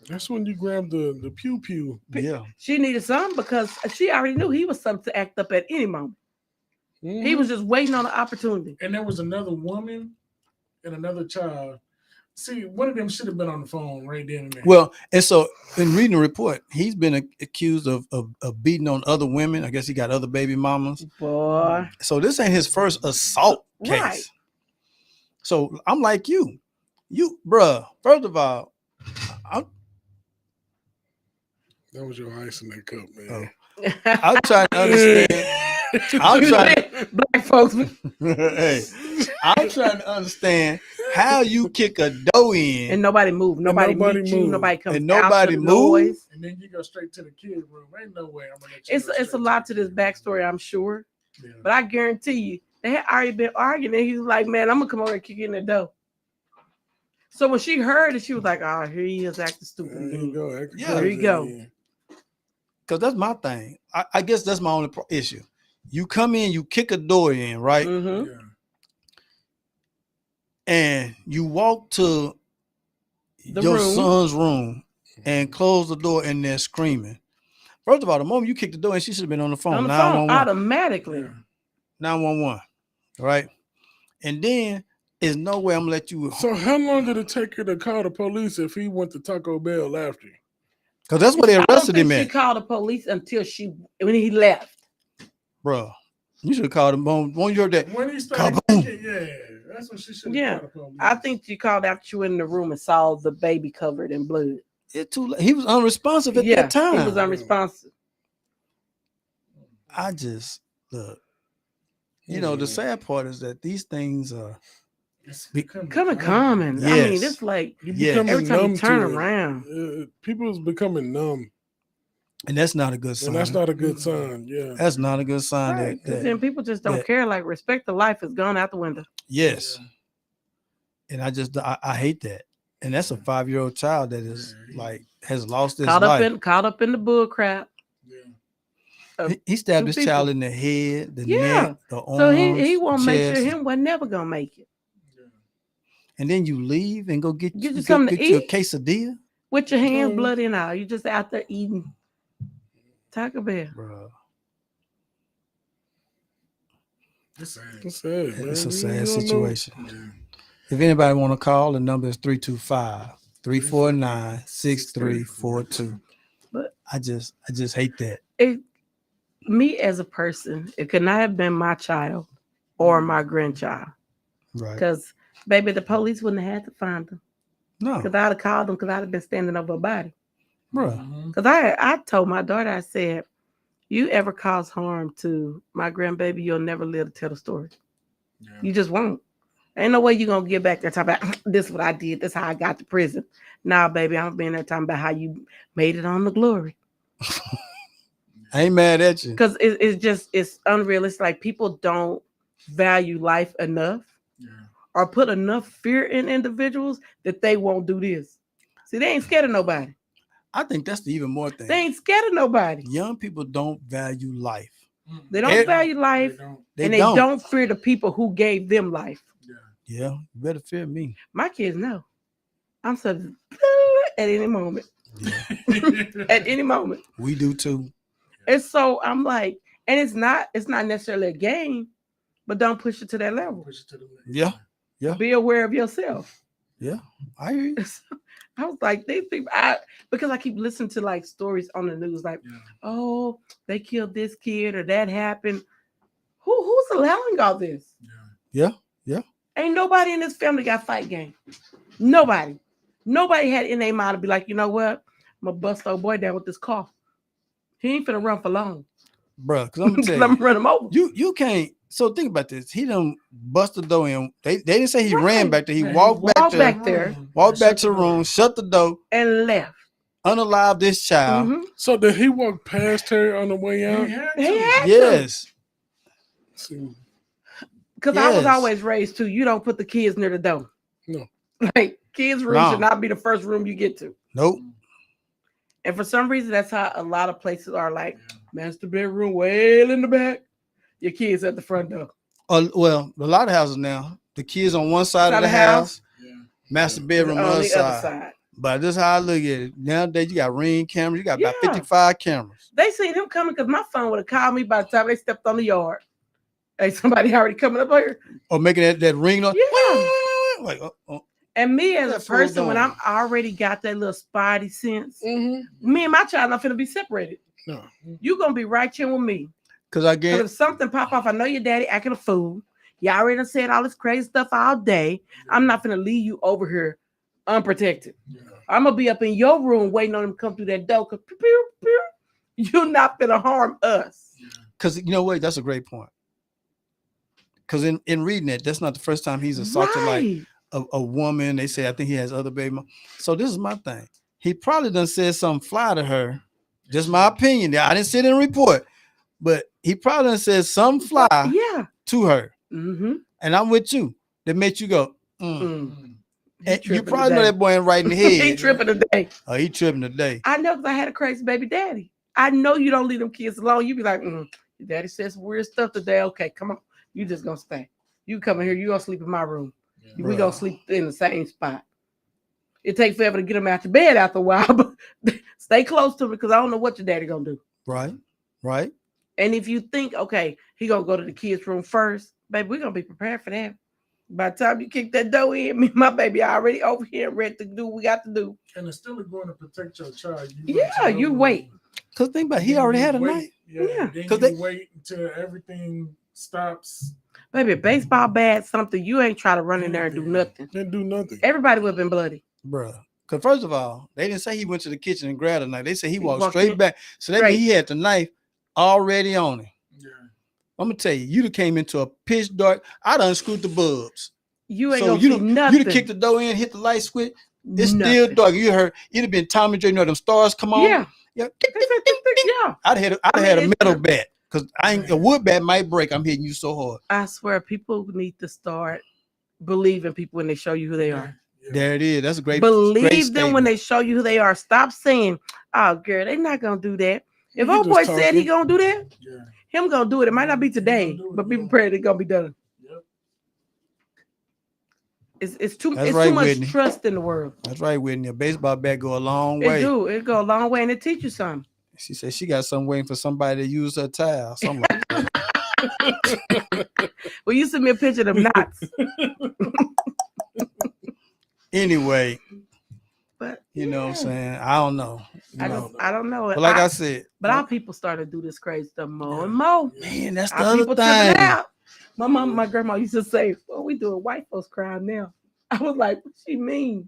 That's when you grab the pew pew.
Yeah.
She needed some because she already knew he was something to act up at any moment.
Mm-hmm.
He was just waiting on an opportunity.
And there was another woman and another child. See, one of them should have been on the phone right then and there.
Well, and so in reading the report, he's been accused of beating on other women. I guess he got other baby mamas.
Boy.
So this ain't his first assault case.
Right.
So I'm like you, bruh. First of all,
That was your ice in that cup, man.
Oh. I'm trying to understand. I'm trying.
Black folks.
Hey, I'm trying to understand how you kick a door in
And nobody moved. Nobody meet you.
moved.
Nobody comes
And
out
nobody
to the
moved?
noise.
And then you go straight to the kid room. Ain't no way I'm gonna let you.
It's a lot to this backstory, I'm sure.
Yeah.
But I guarantee you, they had already been arguing. And he was like, man, I'm going to come over and kick in the door. So when she heard it, she was like, oh, here he is acting stupid
There
again.
you go.
Yeah.
There you go.
Because that's my thing. I guess that's my only issue. You come in, you kick a door in, right?
Mm-hmm.
Yeah.
And you walk to
The
your
room.
son's room and close the door and they're screaming. First of all, the moment you kicked the door in, she should have been on the phone.
On the
911.
phone, automatically.
Yeah.
911. Right? And then there's no way I'm gonna let you.
So how long did it take her to call the police if he went to Taco Bell after?
Because that's what they
I don't
arrested
think
him
she
at.
called the police until when he left.
Bro, you should have called him on. When you heard that,
When he started
kaboom.
kicking, yeah, that's what she should have
Yeah.
called the police.
I think she called after she went in the room and saw the baby covered in blood.
It's too late. He was unresponsive at that time.
He was unresponsive.
I just look. You know, the sad part is that these things are.
It's
Coming common. I
Yes.
mean, it's like
Yes.
every time you
numb
turn
to it.
around.
People's becoming numb,
And that's not a good sign.
and that's not a good sign. Yeah,
That's not a good sign.
Right.
That
Then people just don't
that-
care. Like respect of life is gone out the window.
yes.
Yeah.
And I hate that. And that's a 5-year-old child that is like has lost his
Caught
life.
up in the bull crap.
Yeah.
He stabbed
2
his
people.
child in the head, the
Yeah.
neck, the arms.
So he won't make sure
chest.
him was never gonna make it.
And then you leave and go get
Get you
you
something
get
to
you a
eat?
quesadilla,
With your hands bloody and all. You just out there eating Taco Bell.
bro.
It's sad.
it's sad, man.
It's a
You
sad
don't know.
situation.
Yeah.
If anybody want to call, the number is 325-349-6342.
But
I just hate that.
Me as a person, it could not have been my child or my grandchild.
Right.
Because, baby, the police wouldn't have had to find them.
No,
Because I'd have called them because I'd have been standing over a body.
bro.
Mhm.
Because I told my daughter, I said, you ever cause harm to my grandbaby, you'll never live to tell the story.
Yeah.
You just won't. Ain't no way you're going to get back there talking about, this is what I did. This is how I got to prison. Nah, baby, I'm being there talking about how you made it on the glory.
I ain't mad at you.
Because it's unrealistic. Like, people don't value life enough
Yeah.
or put enough fear in individuals that they won't do this. See, they ain't scared of nobody.
I think that's the even more thing.
They ain't scared of nobody.
Young people don't value life.
They don't
They-
value life,
They
and they don't fear the people who gave them life.
Yeah, you better fear me.
My kids know. I'm so at any moment.
Yeah.
At any moment.
We do too.
And so I'm like, and it's not necessarily a game, but don't push it to that level.
Push it to the limit.
Yeah.
Be aware of yourself.
I hear you.
I was like, these people, because I keep listening to like stories on the news, like,
Yeah.
oh, they killed this kid or that happened. Who's allowing all this?
Yeah.
Ain't nobody in this family got fight game. Nobody had in their mind to be like, you know what? I'm gonna bust old boy down with this car. He ain't finna run for long.
Bro, because I'm gonna tell
Let
you,
me run him over.
you can't. So think about this. He done bust the door in. They didn't say he ran
Right.
back there. He
Yeah,
walked back
walked
there,
back there.
walked back to the room, shut the door,
And left.
unalived this child.
Mhm.
So did he walk past her on the way out?
He had
He
to.
had to.
Yes.
See,
Because I was
Yes.
always raised to, you don't put the kids near the door.
No.
Like, kids' room
No.
should not be the first room you get to.
Nope.
And for some reason, that's how a lot of places are like, master bedroom way in the back, your kids at the front door.
Well, a lot of houses now, the kids on one side of the house,
Yeah.
master bedroom on the other side. But this is how I look at it. Nowadays, you got Ring cameras. You got about
Yeah.
55 cameras.
They seen him coming because my phone would have called me by the time they stepped on the yard. Hey, somebody already coming up here.
Or making that ring noise.
Yeah.
Like,
And me as
That
a
fool
person, when
gone.
I'm already got that little spidey sense,
mm-hmm.
me and my child not finna be separated.
No.
You gonna be right here with me.
because I
Because
get
if something pop off, I know your daddy acting a fool. You already done said all this crazy stuff all day. I'm not finna leave you over here unprotected. I'm gonna be up in your room waiting on them to come through that door. You're not gonna harm us.
Because you know what? That's a great point. Because in reading it, that's not the first time he's assaulted like a woman. They say I think he has other baby mom. So this is my thing. He probably done said something fly to her. Just my opinion. I didn't see it in a report, but he probably done said something fly to her.
Mm-hmm.
And I'm with you. That made you go. And you probably know that boy ain't right in the head.
He tripping today.
Oh, he tripping today.
I know because I had a crazy baby daddy. I know you don't leave them kids alone. You be like, your daddy says some weird stuff today. Okay, come on. You just gonna stay. You come in here. You gonna sleep in my room. Yeah, we gonna sleep in the same spot. It takes forever to get them out the bed after a while, but stay close to me because I don't know what your daddy gonna do.
Right.
And if you think, okay, he gonna go to the kids' room first, baby, we're gonna be prepared for that. By the time you kick that door in, me and my baby already over here ready to do what we got to do.
And it's still going to protect your child.
You wait.
Because think about it, he already had a knife.
Yeah. Then you wait until everything stops.
Baby, baseball bat, something, you ain't try to run in there and do nothing.
Didn't do nothing.
Everybody would have been bloody.
Bruh. Because first of all, they didn't say he went to the kitchen and grabbed a knife. They said he walked straight back. So that means he had the knife already on him. Yeah. I'm going to tell you, you'd have came into a pitch dark. I done unscrewed the bulbs.
You ain't gonna see nothing.
You'd have kicked the door in, hit the light switch. It's still dark. You heard, it'd have been Tommy J. You know, them stars come on.
Yeah.
I'd have had a metal bat. Because a wood bat might break. I'm hitting you so hard.
I swear, people need to start believing people when they show you who they are.
Yeah. There it is. That's a great.
Believe them when they show you who they are. Stop saying, "Oh, girl, they're not gonna do that." If old boy said he gonna do that, him gonna do it. It might not be today, but be prepared. It's gonna be done. Yep. It's too much Whitney. Trust in the world.
That's right, Whitney. A baseball bat go a long way.
It go a long way, and it teach you something.
She said she got something waiting for somebody to use her towel. Something like that.
Well, you send me a picture of them knots.
Anyway,
but
you know what I'm saying? I don't know.
I don't know.
But like I said,
our people started to do this crazy stuff more and more.
Man, that's the other thing.
My mom, my grandma used to say, "Well, we doing white folks crime now." I was like, "What she mean?"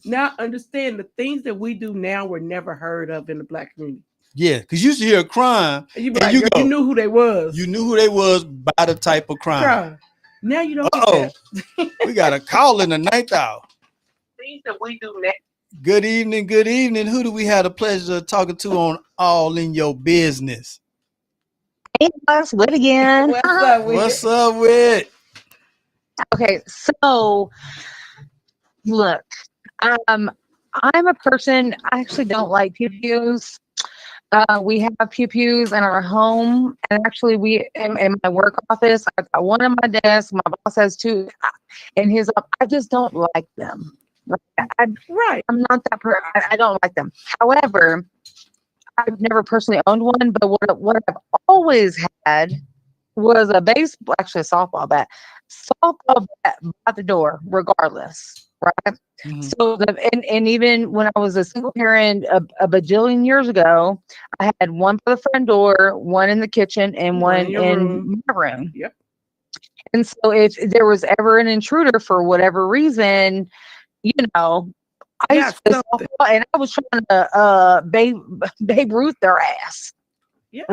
Now understand the things that we do now were never heard of in the Black community.
Yeah, because you used to hear a crime,
and you knew who they was.
You knew who they was by the type of crime.
Now you don't get that.
We got a call in the 9th hour.
Things that we do now.
Good evening. Who do we have the pleasure of talking to on All in Your Business?
Hey, what's Whit again?
What's up, Whit?
Okay, so look, I'm a person, I actually don't like pew-pews. We have pew-pews in our home, and actually we in my work office, I've got one on my desk, my boss has two in his office. I just don't like them. I'm not that person. I don't like them. However, I've never personally owned one, but what I've always had was a softball bat. Softball bat by the door, regardless, right? Mm-hmm. So, and even when I was a single parent a bajillion years ago, I had one by the front door, one in the kitchen, and one in my room.
Yep.
And so, if there was ever an intruder for whatever reason, I used to softball, and I was trying to Babe Ruth their ass.
Yeah.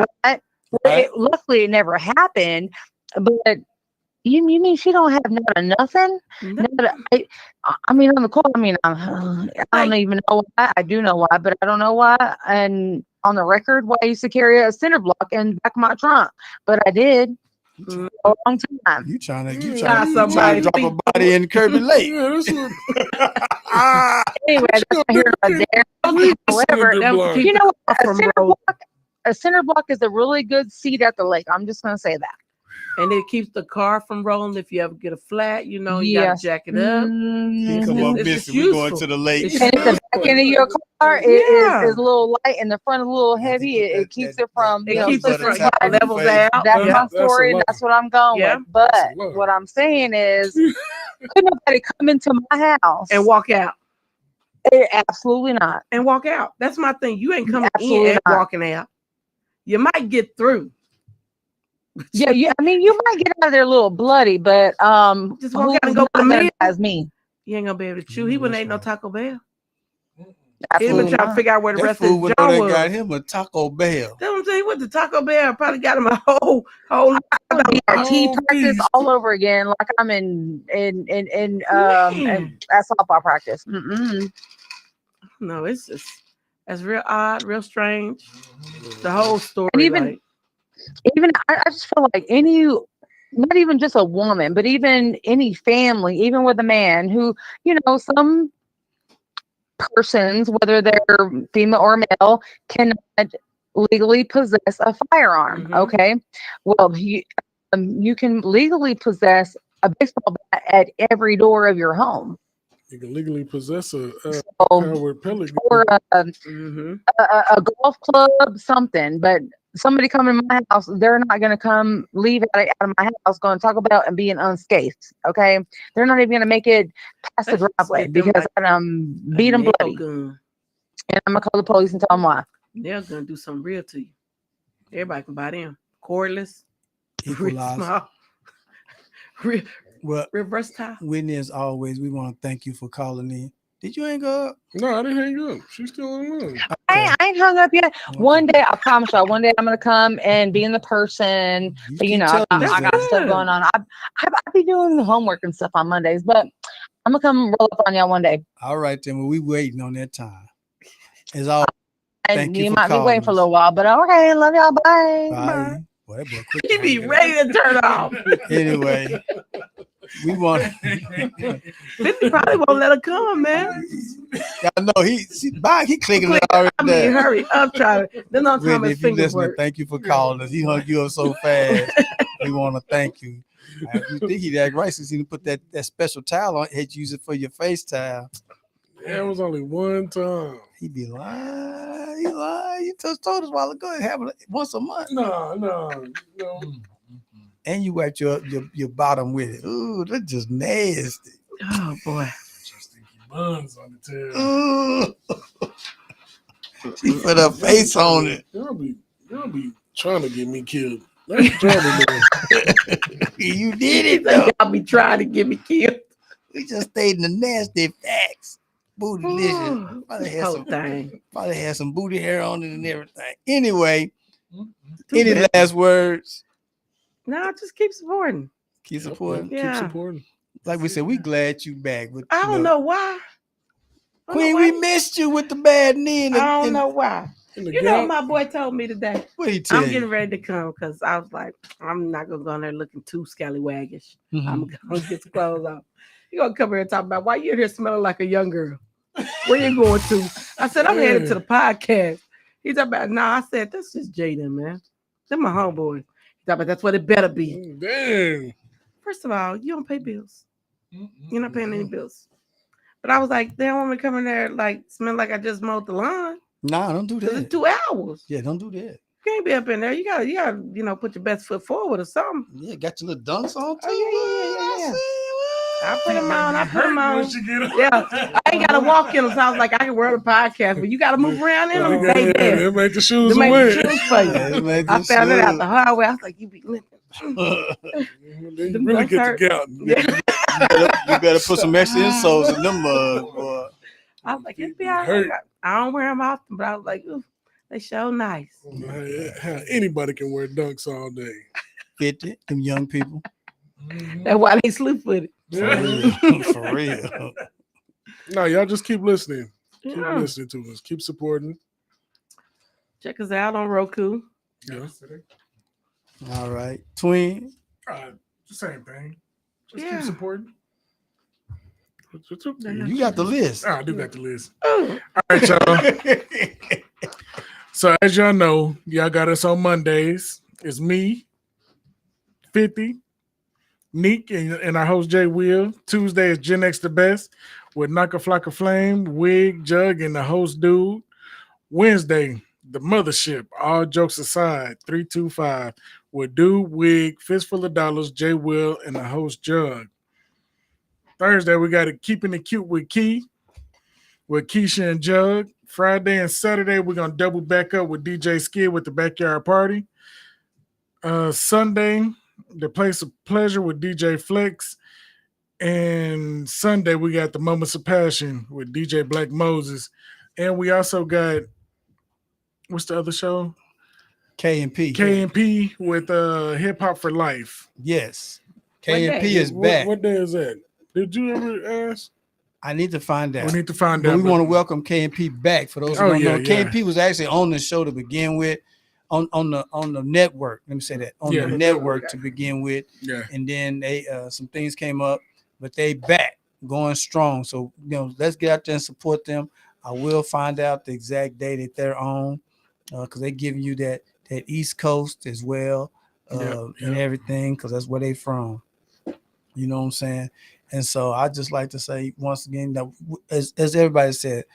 Right? Luckily, it never happened. But you mean she don't have nothing?
No.
I mean, on the call. I mean, I don't even know why. I do know why, but I don't know why. And on the record, why I used to carry a cinder block in the back of my trunk, but I did. For a long time.
You trying to drop a body in Kirby Lake.
Anyway, that's not here nor there. However, you know what? A cinder block is a really good seat at the lake. I'm just going to say that.
And it keeps the car from rolling. If you ever get a flat, you got to jack it up.
Come on, Missy, we're going to the lake.
And if the back end of your car is a little light and the front is a little heavy, it keeps it from
levels out.
That's my story. That's what I'm going with. But what I'm saying is, could nobody come into my house
and walk out?
Absolutely not.
And walk out. That's my thing. You ain't coming in and walking out. You might get through.
Yeah, I mean, you might get out of there a little bloody, but
just walk out and go as me. he ain't gonna be able to chew. He wouldn't ate no Taco Bell. He been
Absolutely
trying to
not.
figure out where the
That
rest of
fool
his
went
jaw
there and
was.
got him a Taco Bell.
That's what I'm saying. He went to Taco Bell. Probably got him a whole.
I would be at tea
Oh,
practice
beast.
all over again, like I'm in at softball practice.
No, it's just that's real odd, real strange. The whole story.
And even I just feel like not even just a woman, but even any family, even with a man who, some persons, whether they're female or male, cannot legally possess a firearm.
Mhm.
Okay, well, you can legally possess a baseball bat at every door of your home.
You can legally possess a
So,
powered pellet
or
gun.
a golf club, something. But somebody coming to my house, they're not going to come leave out of my house, going to talk about and being unscathed. Okay, they're not even going to make it past the driveway because I beat them bloody.
Gun.
And I'm gonna call the police and tell them why.
They're gonna do something real to you. Everybody can buy them cordless, real
Equalizer.
small, real
Well,
versatile.
Whitney, as always, we want to thank you for calling in. Did you hang up?
No, I didn't hang up. She's still online.
I ain't hung up yet. One day, I promise y'all, one day I'm gonna come and be in the person. But, I got stuff going on. I be doing the homework and stuff on Mondays, but I'm gonna come roll up on y'all one day.
All right, then. Well, we waiting on that time. As always,
and you might be waiting for a little while, but okay, love y'all. Bye.
Bye. Boy, that boy quick.
He be ready to turn off.
Anyway, we want
50 probably won't let her come, man.
I know he clicking it already.
I mean, hurry up, try to. Then on time his
If you
fingers
listening,
work.
thank you for calling us. He hung you up so fast. We want to thank you. You think he'd act right since he put that special towel on, had to use it for your face towel.
Yeah, it was only one time.
He be lying. He lying. You just told us a while ago it happened once a month.
No.
And you wiped your bottom with it. Ooh, that's just nasty.
Oh boy.
Buns on the tail.
She put her face on it.
Y'all be trying to get me killed. That's trouble, man.
You did it,
Like
though.
y'all be trying to get me killed.
We just stayed in the nasty facts. Bootylicious. Probably had some booty hair on it and everything. Anyway, any last words?
No, just keep supporting.
Keep supporting.
Yeah.
Keep supporting.
Like we said, we glad you back. But,
I don't know why.
Queen, we missed you with the bad knee.
I don't know why. You know what my boy told me today?
What he tell
I'm getting ready to come because I was like, I'm not going to go in there looking too scallywaggish. I'm going to get the clothes off. You going to come here and talk about why you're here smelling like a young girl. Where you going to? I said, I'm headed to the podcast. He's about, I said, that's just Jaden, man. They're my homeboys. He's about, that's what it better be.
Damn.
First of all, you don't pay bills. You're not paying any bills. But I was like, they don't want me to come in there like smell like I just mowed the lawn.
Nah, don't do that.
It's 2 hours.
Yeah, don't do that.
You can't be up in there. You gotta, put your best foot forward or something.
Yeah, got your little dunks on too.
Yeah. I put them on. Yeah, I ain't gotta walk in them. So I was like, I can wear the podcast, but you gotta move around in them.
They make the shoes
for you.
Yeah,
I found it out the hard way. I was like, you be limping.
You really get the gout.
You better put some extra insoles in them mugs, boy.
I was like, it's be all right. I don't wear them often, but I was like, ooh, they so nice.
Anybody can wear dunks all day.
50, them young people.
That's why they sleep with it.
For real.
No, y'all just keep listening. Keep listening to us. Keep supporting.
Check us out on Roku.
Yeah.
All right. Twin.
The same thing. Just keep supporting.
You got the list.
I do got the list. All right, y'all. So as y'all know, y'all got us on Mondays. It's me, 50, Neek, and our host Jay Will. Tuesday is Gen X the Best with Knock a Flock of Flame, Wig, Jug, and the host Dude. Wednesday, the Mothership, all jokes aside, 325 with Dude, Wig, Fistful of Dollars, Jay Will, and the host Jug. Thursday, we got it Keeping It Cute with Key, with Keisha and Jug. Friday and Saturday, we're going to double back up with DJ Skid with the Backyard Party. Sunday, The Place of Pleasure with DJ Flex.
And Sunday we got the Moments of Passion with DJ Black Moses, and we also got what's the other show?
K&P.
K&P with Hip Hop for Life.
Yes,
What day?
K&P is back.
What day is that? Did you ever ask?
I need to find out.
We need to find
But
out.
we want to welcome K&P back. For those who don't know, K&P was actually on the show to begin with, on the network. Let me say that on the network to begin with.
Yeah.
And then they some things came up, but they back going strong. So let's get out there and support them. I will find out the exact day that they're on, because they give you that East Coast as well, and everything, because that's where they from. You know what I'm saying? And so I just like to say once again that as everybody said,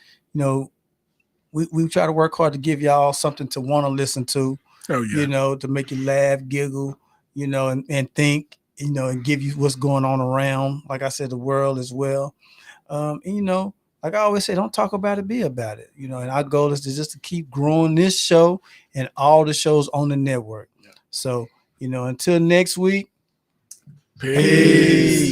we try to work hard to give y'all something to want to listen to, to make you laugh, giggle, and think, and give you what's going on around, like I said, the world as well. And like I always say, don't talk about it, be about it. And our goal is just to keep growing this show and all the shows on the network. So, until next week.
Peace.